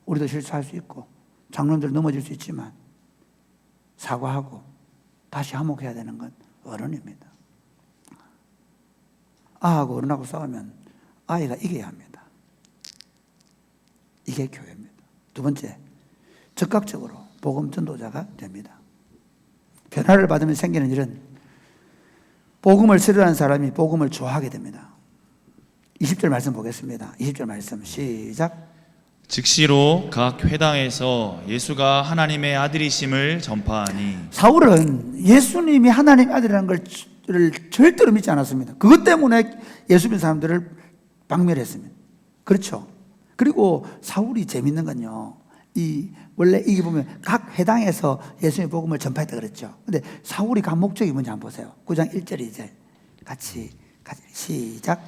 우리도 실수할 수 있고 장로들 넘어질 수 있지만 사과하고 다시 화목해야 되는 건 어른입니다. 아하고 어른하고 싸우면 아이가 이겨야 합니다. 이게 교회입니다. 두 번째, 적극적으로 복음 전도자가 됩니다. 변화를 받으면 생기는 일은 복음을 싫어하는 사람이 복음을 좋아하게 됩니다. 20절 말씀 보겠습니다. 20절 말씀 시작. 즉시로 각 회당에서 예수가 하나님의 아들이심을 전파하니 사울은 예수님이 하나님의 아들이라는 걸 절대로 믿지 않았습니다. 그것 때문에 예수 믿는 사람들을 박멸했습니다. 그렇죠. 그리고 사울이 재밌는 건요. 원래 이게 보면 각 회당에서 예수님의 복음을 전파했다 그랬죠. 근데 사울이 간 목적이 뭔지 한번 보세요. 9장 1절 이제 같이 시작.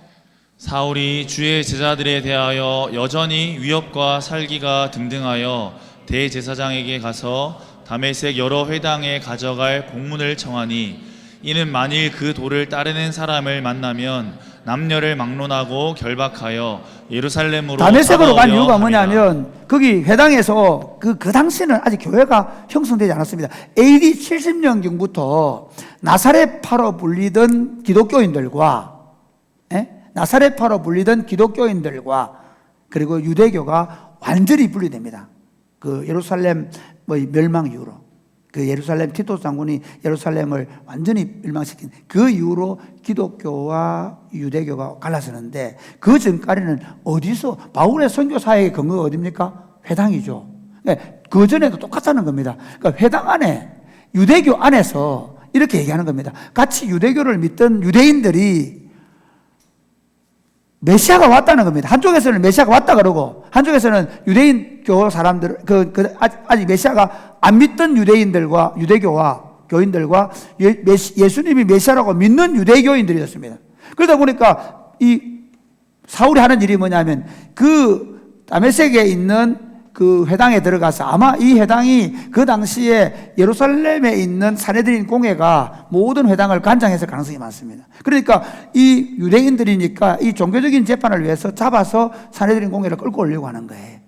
사울이 주의 제자들에 대하여 여전히 위협과 살기가 등등하여 대제사장에게 가서 다메섹 여러 회당에 가져갈 공문을 청하니 이는 만일 그 도를 따르는 사람을 만나면 남녀를 막론하고 결박하여 예루살렘으로 다메섹으로 간 잡아오려 이유가 함이라. 뭐냐면 거기 회당에서 그 당시는 아직 교회가 형성되지 않았습니다. AD 70년경부터 나사렛파로 불리던 기독교인들과 나사렛파로 불리던 기독교인들과 그리고 유대교가 완전히 분리됩니다. 그 예루살렘 멸망 이후로 그 예루살렘 티토스 장군이 예루살렘을 완전히 멸망시킨 그 이후로 기독교와 유대교가 갈라서는데 그 전까지는 어디서 바울의 선교 사역의 근거가 어디입니까? 회당이죠. 그 전에도 똑같다는 겁니다. 그러니까 회당 안에, 유대교 안에서 이렇게 얘기하는 겁니다. 같이 유대교를 믿던 유대인들이 메시아가 왔다는 겁니다. 한쪽에서는 메시아가 왔다 그러고, 한쪽에서는 유대인교 사람들, 아직 메시아가 안 믿던 유대인들과, 유대교와 교인들과 예수님이 메시아라고 믿는 유대교인들이었습니다. 그러다 보니까 이 사울이 하는 일이 뭐냐면, 그 다메섹에 있는 그 회당에 들어가서, 아마 이 회당이 그 당시에 예루살렘에 있는 산헤드린 공회가 모든 회당을 관장했을 가능성이 많습니다. 그러니까 이 유대인들이니까 이 종교적인 재판을 위해서 잡아서 산헤드린 공회를 끌고 오려고 하는 거예요.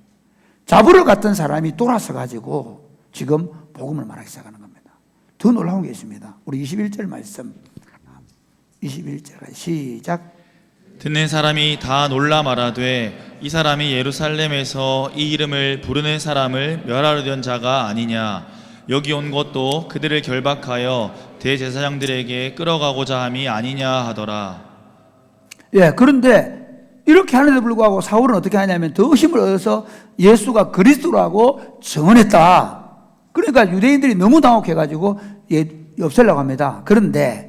잡으러 갔던 사람이 돌아서 가지고 지금 복음을 말하기 시작하는 겁니다. 더 놀라운 게 있습니다. 우리 21절 말씀, 21절 시작. 듣는 사람이 다 놀라 말하되 이 사람이 예루살렘에서 이 이름을 부르는 사람을 멸하려던 자가 아니냐. 여기 온 것도 그들을 결박하여 대제사장들에게 끌어가고자 함이 아니냐 하더라. 예, 그런데 이렇게 하는데도 불구하고 사울은 어떻게 하냐면 더 힘을 얻어서 예수가 그리스도라고 증언했다. 그러니까 유대인들이 너무 당혹해가지고 없애려고 합니다. 그런데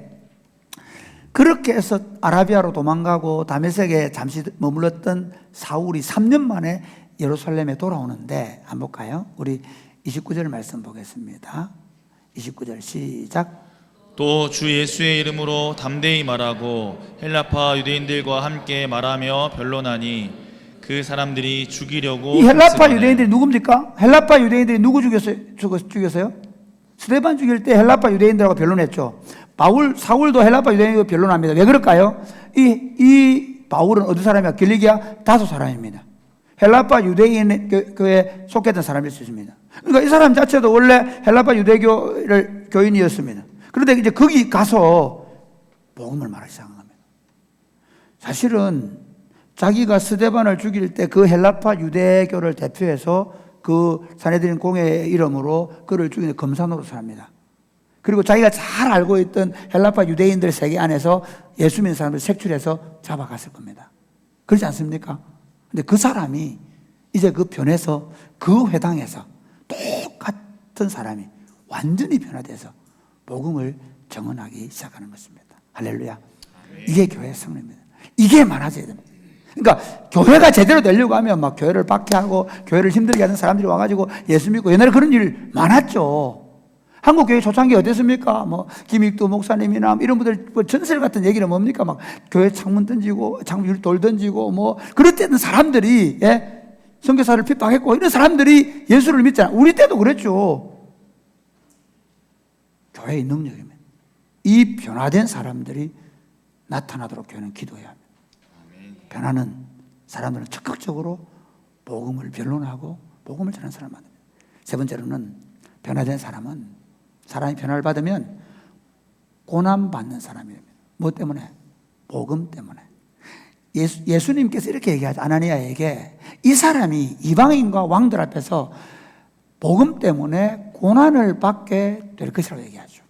그렇게 해서 아라비아로 도망가고 다메섹에 잠시 머물렀던 사울이 3년 만에 예루살렘에 돌아오는데, 한번 볼까요? 우리 29절 말씀 보겠습니다. 29절 시작. 또 주 예수의 이름으로 담대히 말하고 헬라파 유대인들과 함께 말하며 변론하니 그 사람들이 죽이려고 이 헬라파 힘쓰거늘. 유대인들이 누굽니까? 헬라파 유대인들이 누구 죽였어요? 스데반 죽일 때 헬라파 유대인들하고 변론했죠. 사울도 헬라파 유대인들과 변론합니다. 왜 그럴까요? 이 바울은 어디 사람이야? 길리기아 다소 사람입니다. 헬라파 유대인교에 속했던 사람일 수 있습니다. 그러니까 이 사람 자체도 원래 헬라파 유대교를 교인이었습니다. 그런데 이제 거기 가서 복음을 말하기 시작한 겁니다. 사실은 자기가 스데반을 죽일 때 그 헬라파 유대교를 대표해서 그 산헤드린 공회의 이름으로 그를 죽이는 검사 노릇을 합니다. 그리고 자기가 잘 알고 있던 헬라파 유대인들 세계 안에서 예수 믿는 사람을 색출해서 잡아갔을 겁니다. 그렇지 않습니까? 근데 그 사람이 이제 그 변해서 그 회당에서 똑같은 사람이 완전히 변화돼서 복음을 증언하기 시작하는 것입니다. 할렐루야. 이게 교회의 성례입니다. 이게 많아져야 됩니다. 그러니까 교회가 제대로 되려고 하면 막 교회를 박해하고 교회를 힘들게 하는 사람들이 와가지고 예수 믿고, 옛날에 그런 일 많았죠. 한국 교회 초창기 어땠습니까? 뭐 김익두 목사님이나 이런 분들 뭐 전설 같은 얘기는 뭡니까? 막 교회 창문 던지고 창문 돌 던지고 뭐 그럴 때는 사람들이 선교사를 핍박했고 이런 사람들이 예수를 믿잖아요. 우리 때도 그랬죠. 교회의 능력입니다. 이 변화된 사람들이 나타나도록 교회는 기도해야 합니다. 변화는 사람들은 적극적으로 복음을 변론하고 복음을 전하는 사람 만듭니다. 세 번째로는 변화된 사람이 변화를 받으면 고난받는 사람입니다. 뭐 때문에? 복음 때문에. 예수님께서 이렇게 얘기하죠. 아나니아에게 이 사람이 이방인과 왕들 앞에서 복음 때문에 고난을 받게 될 것이라고 얘기하죠.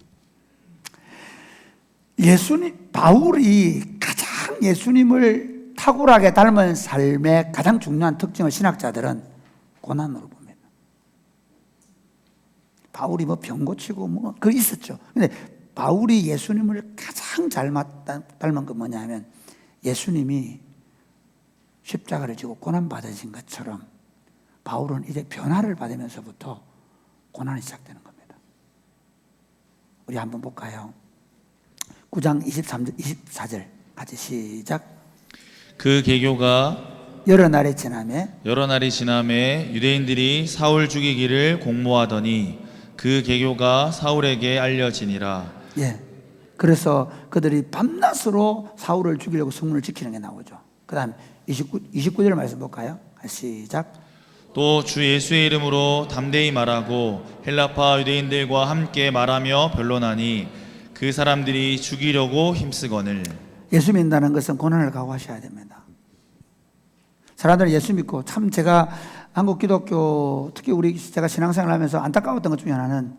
바울이 가장 예수님을 탁월하게 닮은 삶의 가장 중요한 특징을 신학자들은 고난으로 봅니다. 바울이 뭐 병 고치고 뭐 그 있었죠. 근데 바울이 예수님을 가장 잘 닮은 건 뭐냐면 예수님이 십자가를 지고 고난 받으신 것처럼 바울은 이제 변화를 받으면서부터 고난이 시작되는 겁니다. 우리 한번 볼까요? 9장 23절, 24절 같이 시작. 그 계교가 여러 날이 지나매 유대인들이 사울 죽이기를 공모하더니 그 계교가 사울에게 알려지니라. 예. 그래서 그들이 밤낮으로 사울을 죽이려고 성문을 지키는 게 나오죠. 그 다음 29절 말씀 볼까요? 시작. 또 주 예수의 이름으로 담대히 말하고 헬라파 유대인들과 함께 말하며 변론하니 그 사람들이 죽이려고 힘쓰거늘. 예수 믿는다는 것은 고난을 각오하셔야 됩니다. 사람들은 예수 믿고, 참 제가 한국 기독교, 특히 제가 신앙생활을 하면서 안타까웠던 것 중에 하나는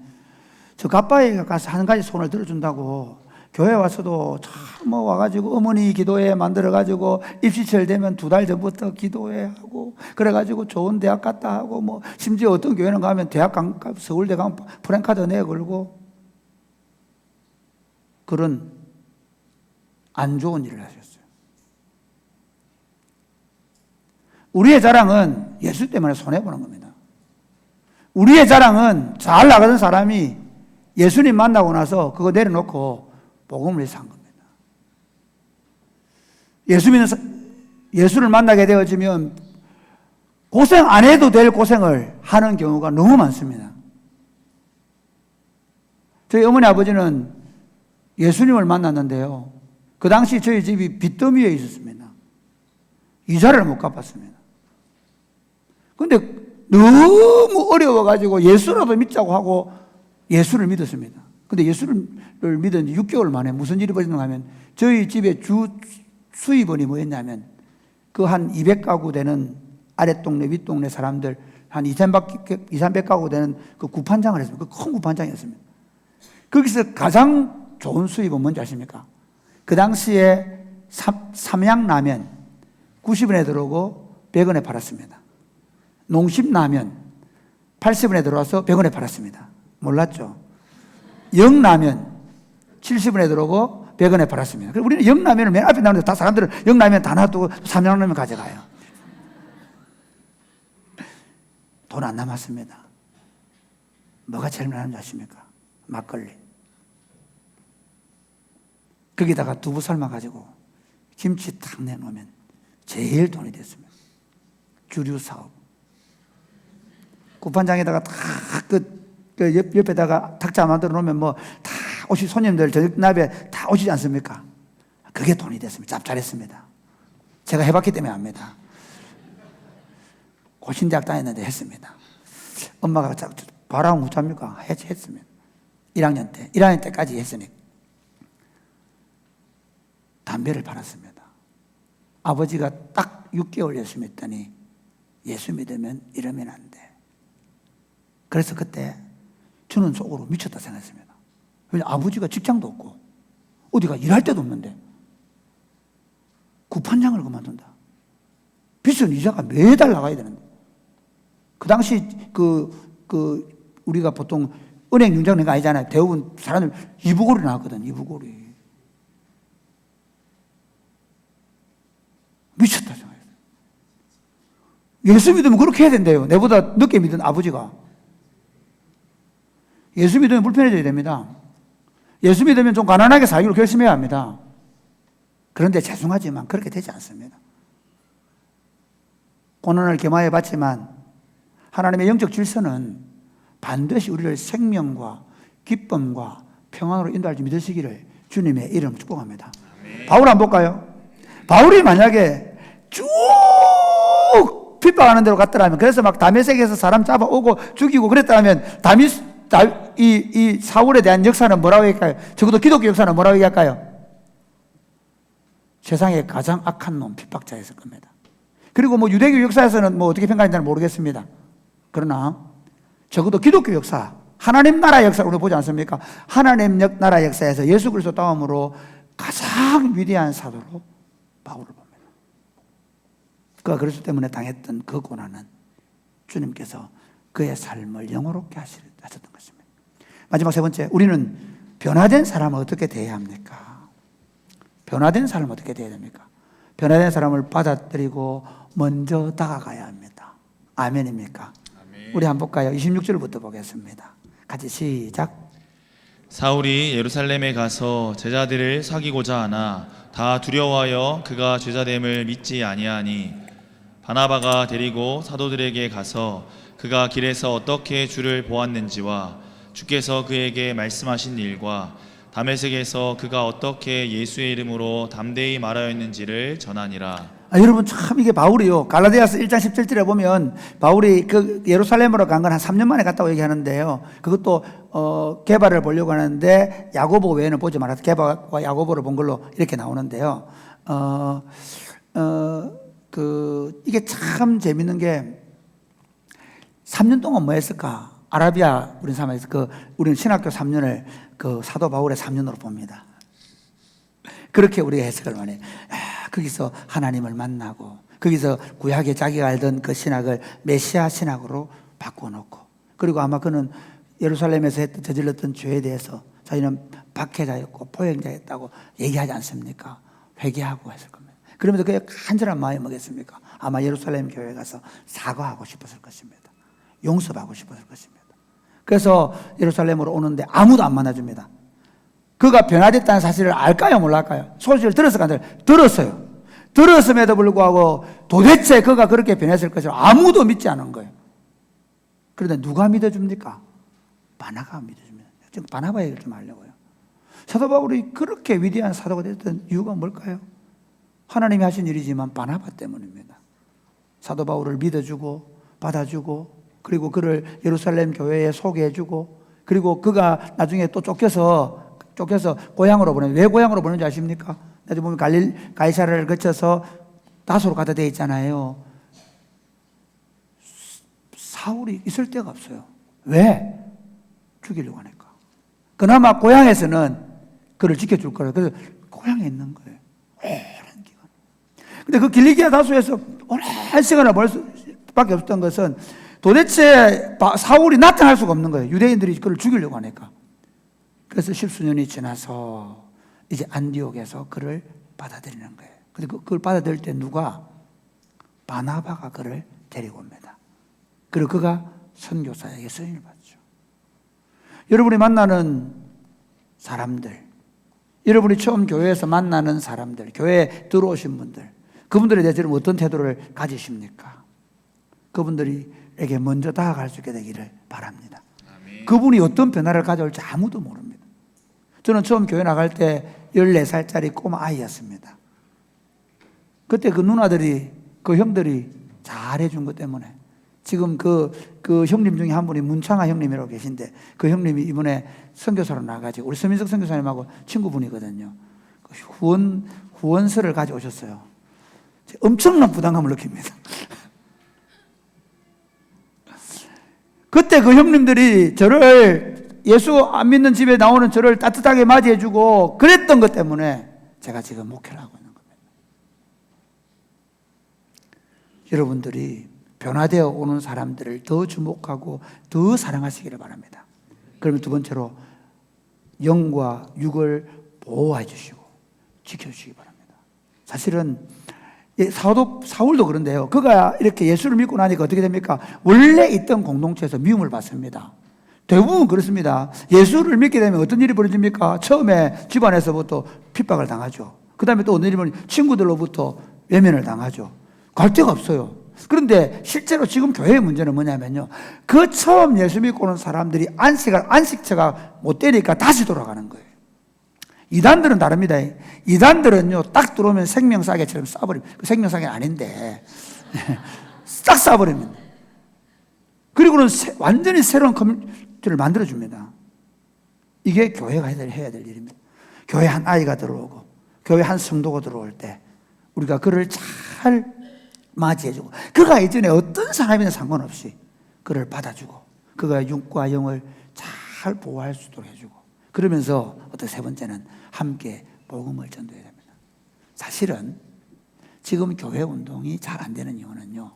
저 가빠에 가서 한 가지 소원을 들어준다고 교회 와서도 참 뭐 와가지고 어머니 기도회 만들어가지고 입시철 되면 2달 전부터 기도회 하고 그래가지고 좋은 대학 갔다 하고 뭐 심지어 어떤 교회는 가면 서울대 가면 프랭카드 내걸고 그런 안 좋은 일을 하셨어요. 우리의 자랑은 예수 때문에 손해보는 겁니다. 우리의 자랑은 잘 나가던 사람이 예수님 만나고 나서 그거 내려놓고 복음을 위해서 한 겁니다. 예수를 만나게 되어지면 고생 안 해도 될 고생을 하는 경우가 너무 많습니다. 저희 어머니 아버지는 예수님을 만났는데요. 그 당시 저희 집이 빚더미에 있었습니다. 이자를 못 갚았습니다. 근데 너무 어려워가지고 예수라도 믿자고 하고 예수를 믿었습니다. 근데 예수를 믿은 지 6개월 만에 무슨 일이 벌어졌는가 하면 저희 집의 주 수입원이 뭐였냐면 그 한 200가구 되는 아랫동네 윗동네 사람들 한 200~300가구 되는 그 구판장을 했습니다. 그 큰 구판장이었습니다. 거기서 가장 좋은 수입은 뭔지 아십니까? 그 당시에 삼양라면 90원에 들어오고 100원에 팔았습니다. 농심라면 80원에 들어와서 100원에 팔았습니다. 몰랐죠? 영라면 70원에 들어오고 100원에 팔았습니다. 그래서 우리는 영라면을 맨 앞에 나오는데 다 사람들은 영라면 다 놔두고 삼양라면 가져가요. 돈 안 남았습니다. 뭐가 제일 많은지 아십니까? 막걸리. 거기다가 두부 삶아가지고 김치 탁 내놓으면 제일 돈이 됐습니다. 주류 사업. 구판장에다가 탁 옆에다가 탁자 만들어 놓으면 뭐 다 오시 손님들 저녁날에 다 오시지 않습니까? 그게 돈이 됐습니다. 짭짤했습니다. 제가 해봤기 때문에 압니다. 고신대학 다녔는데 했습니다. 엄마가 바라고 못 잡니까? 했습니다. 1학년 때까지 했으니까. 담배를 팔았습니다. 아버지가 딱 6개월 열심히 했더니 예수 믿으면 이러면 안 돼. 그래서 그때 저는 속으로 미쳤다 생각했습니다. 왜냐하면 아버지가 직장도 없고 어디가 일할 데도 없는데 구판장을 그만둔다. 빚은 이자가 매달 나가야 되는데 그 당시 우리가 보통 은행 융자금이 아니잖아요. 대부분 사람들 이부고리 나왔거든. 이부고리. 미쳤다 생각했어요. 예수 믿으면 그렇게 해야 된대요. 내보다 늦게 믿은 아버지가. 예수 믿으면 불편해져야 됩니다. 예수 믿으면 좀 가난하게 살기로 결심해야 합니다. 그런데 죄송하지만 그렇게 되지 않습니다. 고난을 겸하여 봤지만 하나님의 영적 질서는 반드시 우리를 생명과 기쁨과 평안으로 인도할 줄 믿으시기를 주님의 이름으로 축복합니다. 바울 한번 볼까요? 바울이 만약에 쭉 핍박하는 대로 갔더라면, 그래서 막 다메섹에서 사람 잡아오고 죽이고 그랬다면 이 사울에 대한 역사는 뭐라고 할까요? 적어도 기독교 역사는 뭐라고 얘기할까요? 세상에 가장 악한 놈, 핍박자였을 겁니다. 그리고 뭐 유대교 역사에서는 뭐 어떻게 평가하는지는 모르겠습니다. 그러나 적어도 기독교 역사, 하나님 나라 역사를 우리가 보지 않습니까? 하나님 나라 역사에서 예수 그리스도 다음으로 가장 위대한 사도로 바울을 봅니다. 그가 그리스도 때문에 당했던 그 고난은 주님께서 그의 삶을 영화롭게 하셨던 것입니다. 마지막 세 번째, 우리는 변화된 사람을 어떻게 대해야 합니까? 변화된 사람을 어떻게 대해야 됩니까? 변화된 사람을 받아들이고 먼저 다가가야 합니다. 아멘입니까? 아멘. 우리 한번 볼까요? 26절부터 보겠습니다. 같이 시작. 사울이 예루살렘에 가서 제자들을 사귀고자 하나 다 두려워하여 그가 제자됨을 믿지 아니하니 바나바가 데리고 사도들에게 가서 그가 길에서 어떻게 주를 보았는지와 주께서 그에게 말씀하신 일과 다메섹에서 그가 어떻게 예수의 이름으로 담대히 말하였는지를 전하니라. 여러분 참 이게 바울이요. 갈라디아서 1장 17절에 보면 바울이 그 예루살렘으로 간 건 한 3년 만에 갔다고 얘기하는데요. 그것도 게바를 보려고 하는데 야고보 외에는 보지 말아서 게바와 야고보를 본 걸로 이렇게 나오는데요. 이게 참 재밌는 게 3년 동안 뭐 했을까? 아라비아 우리 사람에서 우리는 신학교 3년을 그 사도 바울의 3년으로 봅니다. 그렇게 우리가 해석을 많이 해요. 거기서 하나님을 만나고 거기서 구약에 자기가 알던 그 신학을 메시아 신학으로 바꿔놓고, 그리고 아마 그는 예루살렘에서 저질렀던 죄에 대해서 자기는 박해자였고 포행자였다고 얘기하지 않습니까? 회개하고 했을 겁니다. 그러면서 그의 간절한 마음이 뭐겠습니까? 아마 예루살렘 교회에 가서 사과하고 싶었을 것입니다. 용서하고 싶었을 것입니다. 그래서 예루살렘으로 오는데 아무도 안 만나줍니다. 그가 변화됐다는 사실을 알까요, 몰랄까요? 소식을 들었을까? 들었어요. 들었음에도 불구하고 도대체 그가 그렇게 변했을 것을 아무도 믿지 않은 거예요. 그런데 누가 믿어줍니까? 바나바가 믿어줍니다. 지금 바나바 얘기를 좀 하려고요. 사도 바울이 그렇게 위대한 사도가 됐던 이유가 뭘까요? 하나님이 하신 일이지만 바나바 때문입니다. 사도 바울을 믿어주고 받아주고, 그리고 그를 예루살렘 교회에 소개해주고, 그리고 그가 나중에 또 쫓겨서 고향으로 보내요. 왜 고향으로 보내는지 아십니까? 나중에 보면 가이사랴를 거쳐서 다소로 가다 돼 있잖아요. 사울이 있을 데가 없어요. 왜? 죽이려고 하니까. 그나마 고향에서는 그를 지켜줄 거예요. 그래서 고향에 있는 거예요. 오랜 기간. 근데 그 길리기아 다소에서 오랜 시간을 볼 수밖에 없었던 것은 도대체 사울이 나타날 수가 없는 거예요. 유대인들이 그를 죽이려고 하니까. 그래서 십수년이 지나서 이제 안디옥에서 그를 받아들이는 거예요. 근데 그걸 받아들일 때 누가? 바나바가 그를 데리고 옵니다. 그리고 그가 선교사에게 쓰임을 받죠. 여러분이 만나는 사람들, 여러분이 처음 교회에서 만나는 사람들, 교회에 들어오신 분들, 그분들에 대해서 여러분 어떤 태도를 가지십니까? 그분들에게 먼저 다가갈 수 있게 되기를 바랍니다. 아멘. 그분이 어떤 변화를 가져올지 아무도 모릅니다. 저는 처음 교회 나갈 때 14살짜리 꼬마 아이였습니다. 그때 그 누나들이, 그 형들이 잘해준 것 때문에 지금 그 형님 중에 한 분이 문창하 형님이라고 계신데, 그 형님이 이번에 선교사로 나가지고 우리 서민석 선교사님하고 친구분이거든요. 후원서를 가져오셨어요. 엄청난 부담감을 느낍니다. 그때 그 형님들이 저를, 예수 안 믿는 집에 나오는 저를 따뜻하게 맞이해주고 그랬던 것 때문에 제가 지금 목회를 하고 있는 겁니다. 여러분들이 변화되어 오는 사람들을 더 주목하고 더 사랑하시기를 바랍니다. 그러면 두 번째로 영과 육을 보호해 주시고 지켜주시기 바랍니다. 사실은 사울도 그런데요. 그가 이렇게 예수를 믿고 나니까 어떻게 됩니까? 원래 있던 공동체에서 미움을 받습니다. 대부분 그렇습니다. 예수를 믿게 되면 어떤 일이 벌어집니까? 처음에 집안에서부터 핍박을 당하죠. 그 다음에 또 어떤 일이 벌어지면 친구들로부터 외면을 당하죠. 갈 데가 없어요. 그런데 실제로 지금 교회의 문제는 뭐냐면요, 그 처음 예수 믿고 오는 사람들이 안식처가 못 되니까 다시 돌아가는 거예요. 이단들은 다릅니다. 이단들은요, 딱 들어오면 생명사계처럼 쏴버립니다. 그 생명사계는 아닌데 싹 쏴버립니다. 그리고는 완전히 새로운 커뮤니티를 만들어줍니다. 이게 교회가 해야 될 일입니다. 교회 한 아이가 들어오고 교회 한 성도가 들어올 때 우리가 그를 잘 맞이해주고, 그가 예전에 어떤 사람이든 상관없이 그를 받아주고 그가 육과 영을 잘 보호할 수 있도록 해주고, 그러면서 세 번째는 함께 복음을 전도해야 됩니다. 사실은 지금 교회 운동이 잘 안 되는 이유는요,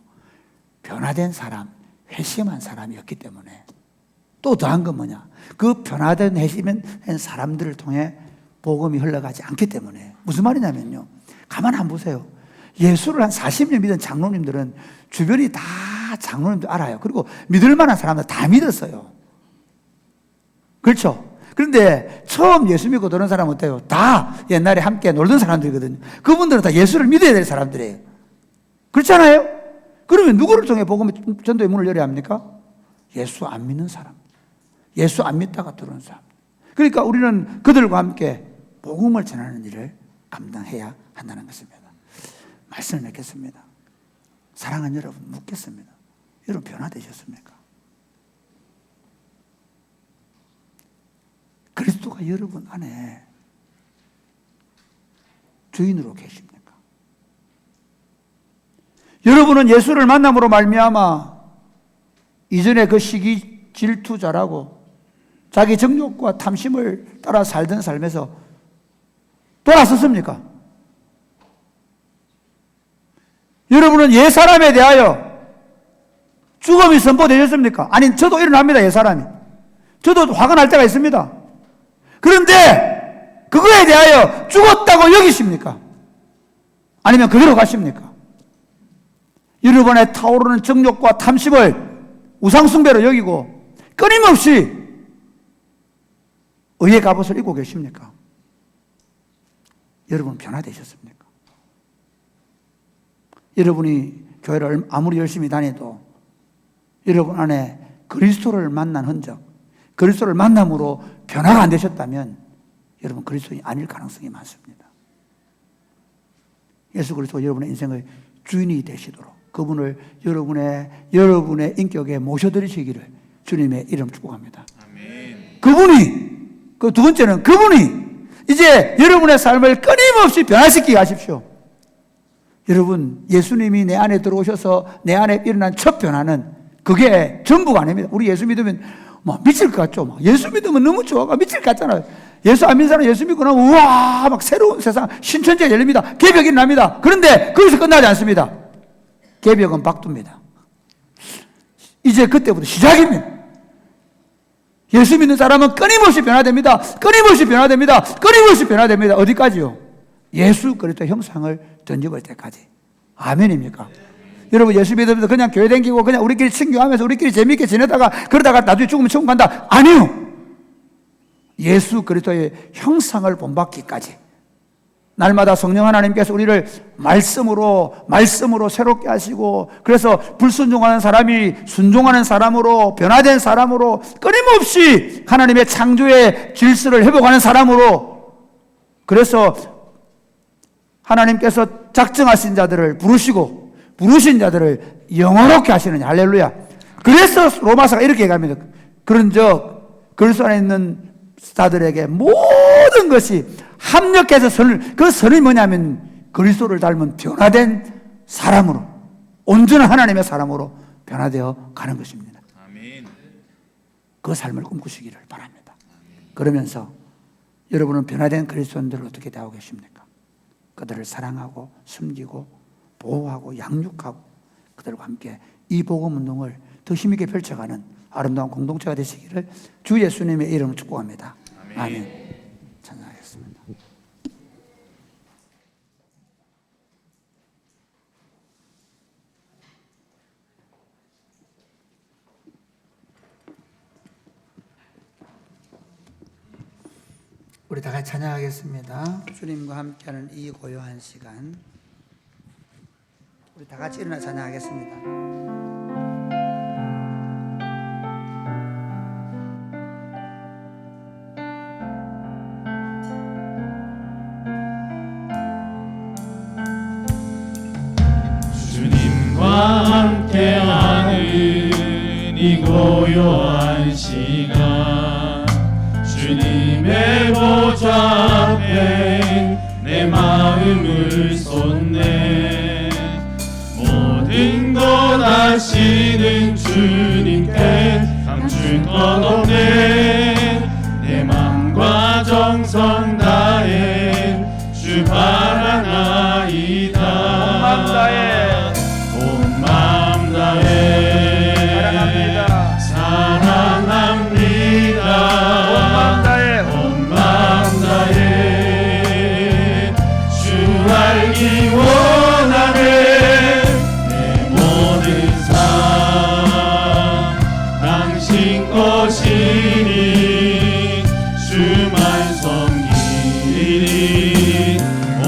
변화된 사람, 회심한 사람이 없기 때문에, 또 더한 건 뭐냐, 그 변화된 회심한 사람들을 통해 복음이 흘러가지 않기 때문에. 무슨 말이냐면요, 가만 안 보세요. 예수를 한 40년 믿은 장로님들은 주변이 다 장로님들 알아요. 그리고 믿을 만한 사람들 다 믿었어요. 그렇죠? 그런데 처음 예수 믿고 들어온 사람은 어때요? 다 옛날에 함께 놀던 사람들이거든요. 그분들은 다 예수를 믿어야 될 사람들이에요. 그렇잖아요? 그러면 누구를 통해 복음 전도의 문을 열어야 합니까? 예수 안 믿는 사람, 예수 안 믿다가 들어온 사람. 그러니까 우리는 그들과 함께 복음을 전하는 일을 감당해야 한다는 것입니다. 말씀을 맺겠습니다. 사랑하는 여러분, 묻겠습니다. 여러분 변화되셨습니까? 그리스도가 여러분 안에 주인으로 계십니까? 여러분은 예수를 만남으로 말미암아 이전에 그 시기 질투자라고 자기 정욕과 탐심을 따라 살던 삶에서 돌아섰습니까? 여러분은 옛사람에 대하여 죽음이 선포되셨습니까? 아니, 저도 일어납니다, 옛사람이. 저도 화가 날 때가 있습니다. 그런데 그거에 대하여 죽었다고 여기십니까? 아니면 그대로 가십니까? 여러분의 타오르는 정욕과 탐심을 우상숭배로 여기고 끊임없이 의의 갑옷을 입고 계십니까? 여러분 변화되셨습니까? 여러분이 교회를 아무리 열심히 다녀도 여러분 안에 그리스도를 만난 흔적, 그리스도를 만남으로 변화가 안 되셨다면 여러분 그리스도인이 아닐 가능성이 많습니다. 예수 그리스도 여러분의 인생의 주인이 되시도록 그분을 여러분의 인격에 모셔드리시기를 주님의 이름 축복합니다. 아멘. 그분이, 그 두 번째는 그분이 이제 여러분의 삶을 끊임없이 변화시키게 하십시오. 여러분, 예수님이 내 안에 들어오셔서 내 안에 일어난 첫 변화는 그게 전부가 아닙니다. 우리 예수 믿으면 막 미칠 것 같죠? 막 예수 믿으면 너무 좋아가 미칠 것 같잖아요. 예수 안 믿는 사람 예수 믿고 나면 우와, 막 새로운 세상, 신천지가 열립니다. 개벽이 납니다. 그런데 거기서 끝나지 않습니다. 개벽은 박두입니다. 이제 그때부터 시작입니다. 예수 믿는 사람은 끊임없이 변화됩니다. 끊임없이 변화됩니다. 끊임없이 변화됩니다. 어디까지요? 예수 그리스도 형상을 던져볼 때까지. 아멘입니까? 여러분 예수 믿으면서 그냥 교회 다니고 그냥 우리끼리 친교하면서 우리끼리 재미있게 지내다가 그러다가 나중에 죽으면 천국 간다. 아니요. 예수 그리스도의 형상을 본받기까지. 날마다 성령 하나님께서 우리를 말씀으로 새롭게 하시고 그래서 불순종하는 사람이 순종하는 사람으로 변화된 사람으로 끊임없이 하나님의 창조의 질서를 회복하는 사람으로 그래서 하나님께서 작정하신 자들을 부르신 자들을 영원롭게 하시느냐. 할렐루야. 그래서 로마서가 이렇게 얘기합니다. 그런즉 그리스도 안에 있는 자들에게 모든 것이 합력해서 그 선이 뭐냐면 그리스도를 닮은 변화된 사람으로 온전한 하나님의 사람으로 변화되어 가는 것입니다. 아멘. 그 삶을 꿈꾸시기를 바랍니다. 그러면서 여러분은 변화된 그리스도인들을 어떻게 대하고 계십니까? 그들을 사랑하고 숨기고 보호하고 양육하고 그들과 함께 이 복음 운동을 더 힘있게 펼쳐가는 아름다운 공동체가 되시기를 주 예수님의 이름으로 축복합니다. 아멘. 찬양하겠습니다. 우리 다 같이 찬양하겠습니다. 주님과 함께하는 이 고요한 시간 우리 다 같이 일어나 찬양하겠습니다. 주님과 함께하는 이 고요한 시간 주님의 보좌 앞에 내 마음을 쏟네 모든 것 아시는 주님께 감출 것 없네 내 맘과 정성 다해 주 바라나이다 온 마음 다해 사랑합니다 온 마음 다해 주 알기 원하네 내 모든 삶 당신 것이니 주만 섬기리 온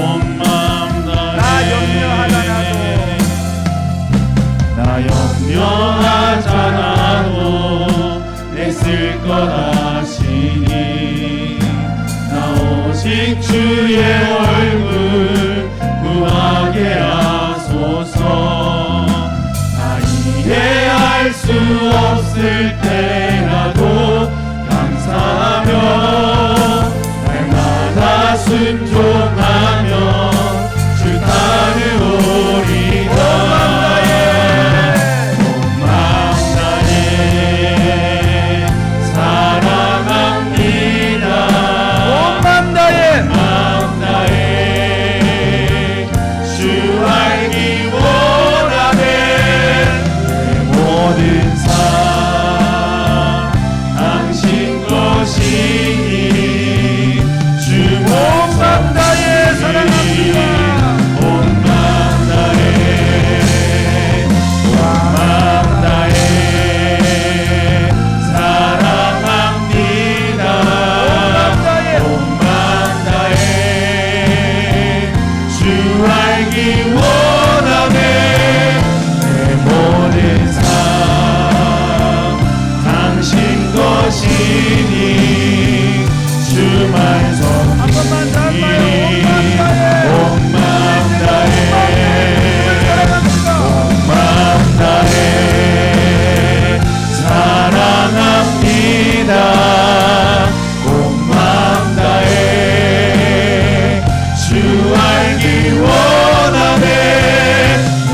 알기 원하네.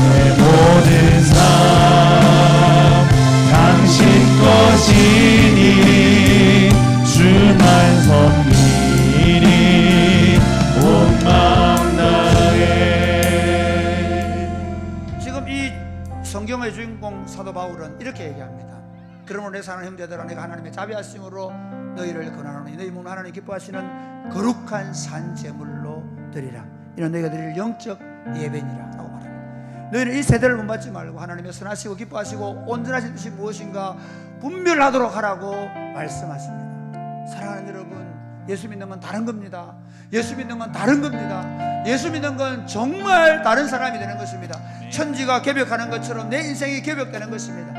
내 모든 삶 당신 것이니 주만 섬기니 온 마음 다해. 지금 이 성경의 주인공 사도 바울은 이렇게 얘기합니다. 그러므로 내 사랑하는 형제들아, 내가 하나님의 자비하심으로 너희를 권하노니 너희 몸은 하나님 기뻐하시는 거룩한 산 제물로 드리라. 이는 너희가 드릴 영적 예배니라 라고 말합니다. 너희는 이 세대를 본받지 말고 하나님의 선하시고 기뻐하시고 온전하신 뜻이 무엇인가 분별하도록 하라고 말씀하십니다. 사랑하는 여러분, 예수 믿는 건 다른 겁니다. 예수 믿는 건 다른 겁니다. 예수 믿는 건 정말 다른 사람이 되는 것입니다. 천지가 개벽하는 것처럼 내 인생이 개벽되는 것입니다.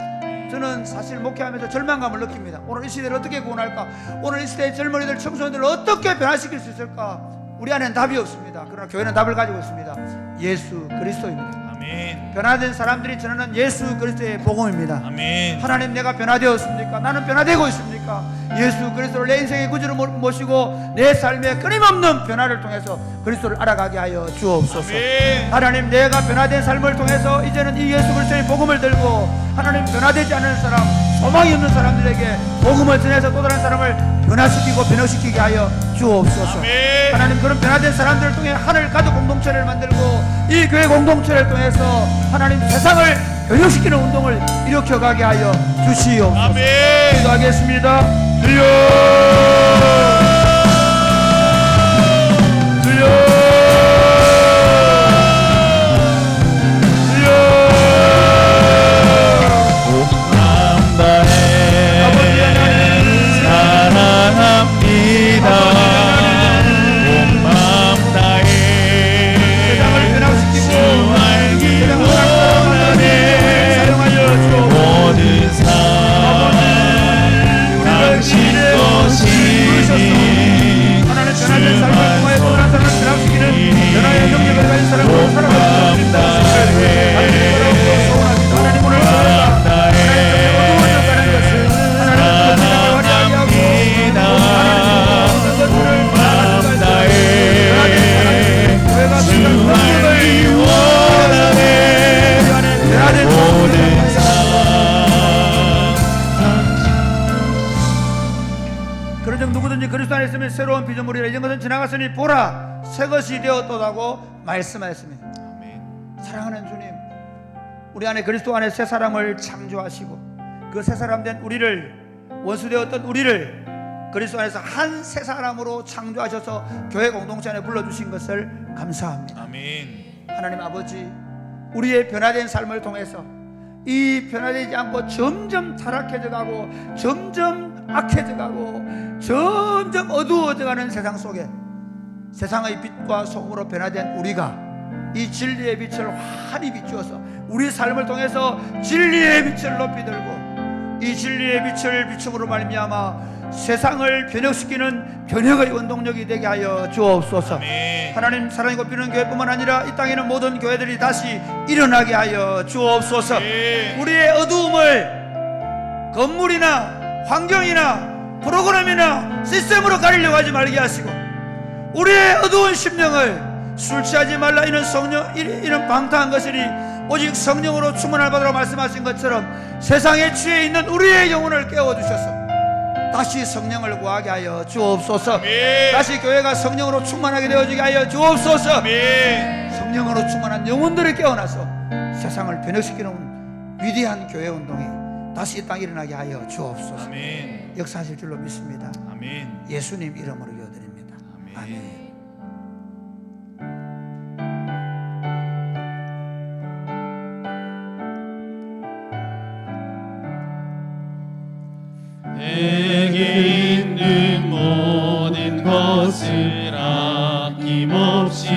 저는 사실 목회하면서 절망감을 느낍니다. 오늘 이 시대를 어떻게 구원할까? 오늘 이 시대의 젊은이들, 청소년들을 어떻게 변화시킬 수 있을까? 우리 안에는 답이 없습니다. 그러나 교회는 답을 가지고 있습니다. 예수 그리스도입니다. 아멘. 변화된 사람들이 전하는 예수 그리스도의 복음입니다. 아멘. 하나님, 내가 변화되었습니까? 나는 변화되고 있습니까? 예수 그리스도를 내 인생의 구주로 모시고 내 삶의 끊임없는 변화를 통해서 그리스도를 알아가게 하여 주옵소서. 아멘. 하나님, 내가 변화된 삶을 통해서 이제는 이 예수 그리스도의 복음을 들고 하나님, 변화되지 않은 사람, 소망이 없는 사람들에게 복음을 전해서 또 다른 사람을 변화시키고 변화시키게 하여 주옵소서. 아멘. 하나님, 그런 변화된 사람들을 통해 하늘 가족 공동체를 만들고 이 교회 공동체를 통해서 하나님, 세상을 변화시키는 운동을 일으켜가게 하여 주시옵소서. 아멘. 기도하겠습니다. 주여, 주여, 주여. 온 마음 다해 아버지 하나님, 사랑합니다. 온 마음 다해 세상을 변화시키고 주 알기 세상을 원하네. 사용하여 주옵소서. 모든 삶 당신 것이니 하나님, 변화된 삶을 통하여 또 다른 사람을 변화시키는 변화의 능력을 가진 사람으로 살아가는 하나님, 오늘 저희가 어두워져가는 것을 하나님, 세상을 화려하게 하고 주 알기 원하네. 모든 삶 그런 적 누구든지 그리스도 안에 있으면 새로운 피조물이라. 이런 것은 지나갔으니 보라, 새 것이 되었도다고 말씀하였습니다. 사랑하는 주님, 우리 안에 그리스도 안에 새 사람을 창조하시고 그 새 사람 된 우리를, 원수되었던 우리를 그리스도 안에서 한 새 사람으로 창조하셔서 교회 공동체 안에 불러주신 것을 감사합니다. 아멘. 하나님 아버지, 우리의 변화된 삶을 통해서 이 변화되지 않고 점점 타락해져 가고 점점 악해져 가고 점점 어두워져 가는 세상 속에 세상의 빛과 소금으로 변화된 우리가 이 진리의 빛을 환히 비추어서 우리 삶을 통해서 진리의 빛을 높이 들고 이 진리의 빛을 비춤으로 말미암아 세상을 변혁시키는 변혁의 원동력이 되게 하여 주옵소서. 아멘. 하나님, 사랑이 곱비는 교회뿐만 아니라 이 땅에 있는 모든 교회들이 다시 일어나게 하여 주옵소서. 아멘. 우리의 어두움을 건물이나 환경이나 프로그램이나 시스템으로 가리려고 하지 말게 하시고 우리의 어두운 심령을 술 취하지 말라 이는 이는 방탕한 것이니 오직 성령으로 충만할 받으라 말씀하신 것처럼 세상에 취해 있는 우리의 영혼을 깨워주셔서 다시 성령을 구하게 하여 주옵소서. 아멘. 다시 교회가 성령으로 충만하게 되어지게 하여 주옵소서. 아멘. 성령으로 충만한 영혼들을 깨어나서 세상을 변혁시키는 위대한 교회 운동이 다시 이 땅에 일어나게 하여 주옵소서. 아멘. 역사하실 줄로 믿습니다. 아멘. 예수님 이름으로 기도드립니다. 아멘. 아멘. 내게 있는 모든 것을 아낌없이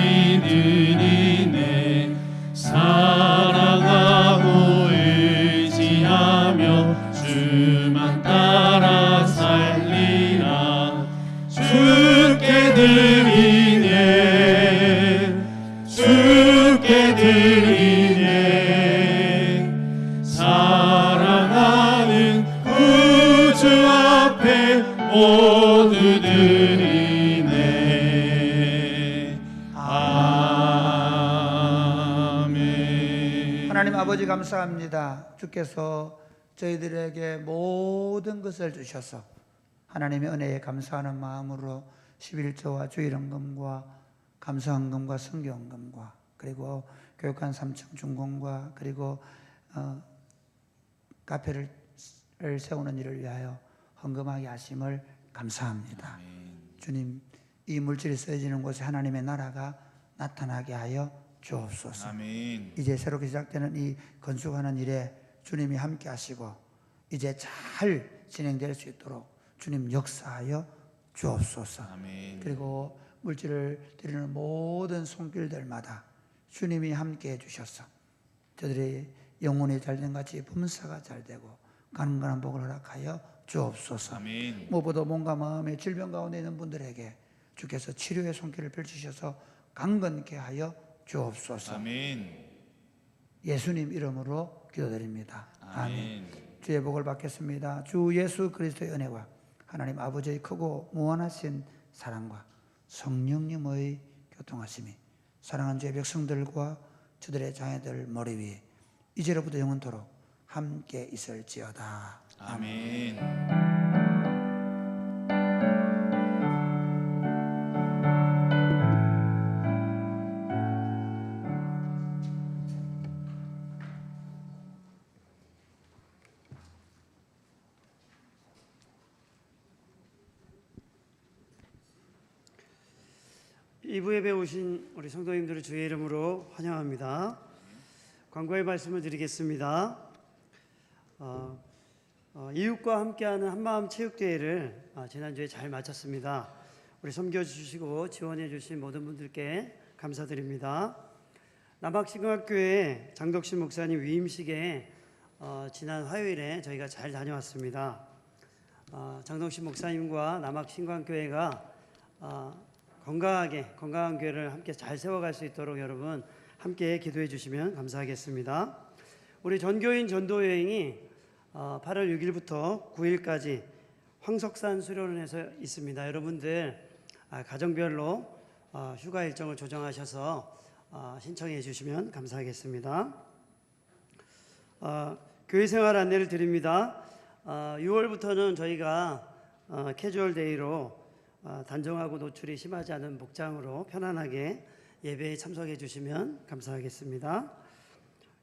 드리네. 사랑하고 의지하며 주만 따라 살리라. 주께 드리네. 주께 드리네. 사랑하는 주 앞에 모두 드리네. 아멘. 아버지 감사합니다. 주께서 저희들에게 모든 것을 주셔서 하나님의 은혜에 감사하는 마음으로 11조와 주일헌금과 감사헌금과 성경헌금과 그리고 교육관 3층 중공과 그리고 카페를 세우는 일을 위하여 헌금하게 하심을 감사합니다. 주님, 이 물질이 쓰여지는 곳에 하나님의 나라가 나타나게 하여 주옵소서. 아멘. 이제 새롭게 시작되는 이 건축하는 일에 주님이 함께 하시고 이제 잘 진행될 수 있도록 주님 역사하여 주옵소서. 아멘. 그리고 물질을 드리는 모든 손길들마다 주님이 함께 해주셔서 저들이 영혼이 잘된 같이 범사가 잘되고 가능한 복을 허락하여 주옵소서. 아멘. 무엇보다 몸과 마음의 질병 가운데 있는 분들에게 주께서 치료의 손길을 펼치셔서 강건케 하여 주옵소서. 아멘. 예수님 이름으로 기도드립니다. 아멘. 주의 복을 받겠습니다. 주 예수 그리스도의 은혜와 하나님 아버지의 크고 무한하신 사랑과 성령님의 교통하심이 사랑하는 주의 백성들과 저들의 자녀들 머리 위에 이제로부터 영원토록 함께 있을지어다. 아멘. 이부 예배 오신 우리 성도님들을 주의 이름으로 환영합니다. 광고의 말씀을 드리겠습니다. 이웃과 함께하는 한마음 체육대회를 지난주에 잘 마쳤습니다. 우리 섬겨주시고 지원해주신 모든 분들께 감사드립니다. 남학신학교회 장덕신 목사님 위임식에 지난 화요일에 저희가 잘 다녀왔습니다. 장덕신 목사님과 남학신광교회가 건강한 교회를 함께 잘 세워갈 수 있도록 여러분 함께 기도해 주시면 감사하겠습니다. 우리 전교인 전도여행이 8월 6일부터 9일까지 황석산 수련원에서 있습니다. 여러분들 가정별로 휴가 일정을 조정하셔서 신청해 주시면 감사하겠습니다. 교회 생활 안내를 드립니다. 6월부터는 저희가 캐주얼 데이로 단정하고 노출이 심하지 않은 복장으로 편안하게 예배에 참석해 주시면 감사하겠습니다.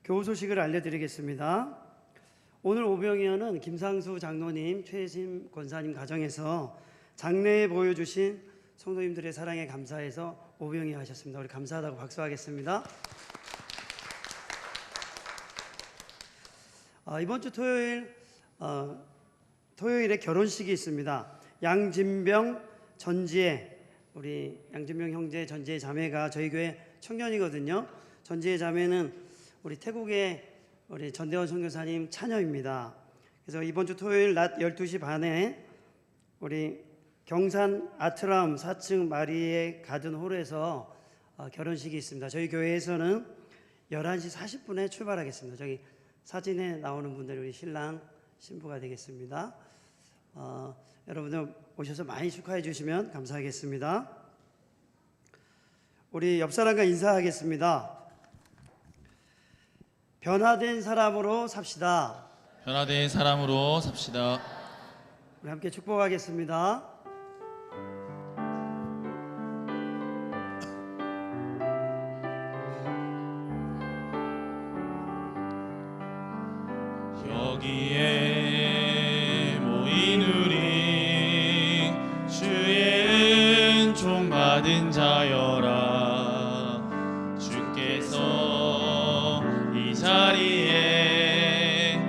교우 소식을 알려드리겠습니다. 오늘 오병이어는 김상수 장로님, 최혜심 권사님 가정에서 장례에 보여주신 성도님들의 사랑에 감사해서 오병이 하셨습니다. 우리 감사하다고 박수하겠습니다. 이번 주 토요일에 결혼식이 있습니다. 양진병 전지혜, 우리 양진명 형제 전지혜 자매가 저희 교회 청년이거든요. 전지혜 자매는 우리 태국의 우리 전대원 선교사님 차녀입니다. 그래서 이번 주 토요일 낮 12시 반에 우리 경산 아트람 4층 마리의 가든 홀에서 결혼식이 있습니다. 저희 교회에서는 11시 40분에 출발하겠습니다. 저기 사진에 나오는 분들이 우리 신랑 신부가 되겠습니다. 여러분들 오셔서 많이 축하해 주시면 감사하겠습니다. 우리 옆 사람과 인사하겠습니다. 변화된 사람으로 삽시다. 변화된 사람으로 삽시다. 우리 함께 축복하겠습니다. 여기에 모인 우리 주의 은총 받은 자여라. 주께서 이 자리에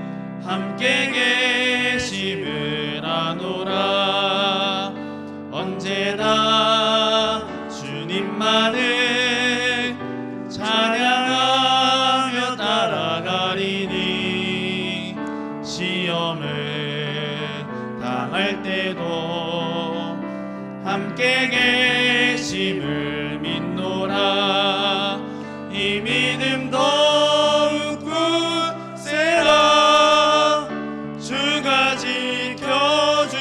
함께 계심을 아노라. 언제나 주님만을 찬양하며 따라가리니 시험을 당할 때도 함께 계심을 믿노라. 이 믿음 더욱 굳세라. 주가 지켜주신다.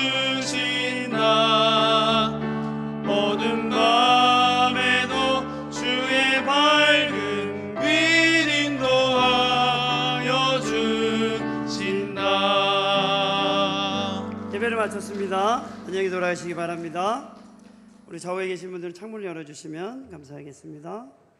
어둠 밤에도 주의 밝은 빛 인도하라. 마쳤습니다. 안녕히 돌아가시기 바랍니다. 우리 좌우에 계신 분들은 창문을 열어주시면 감사하겠습니다.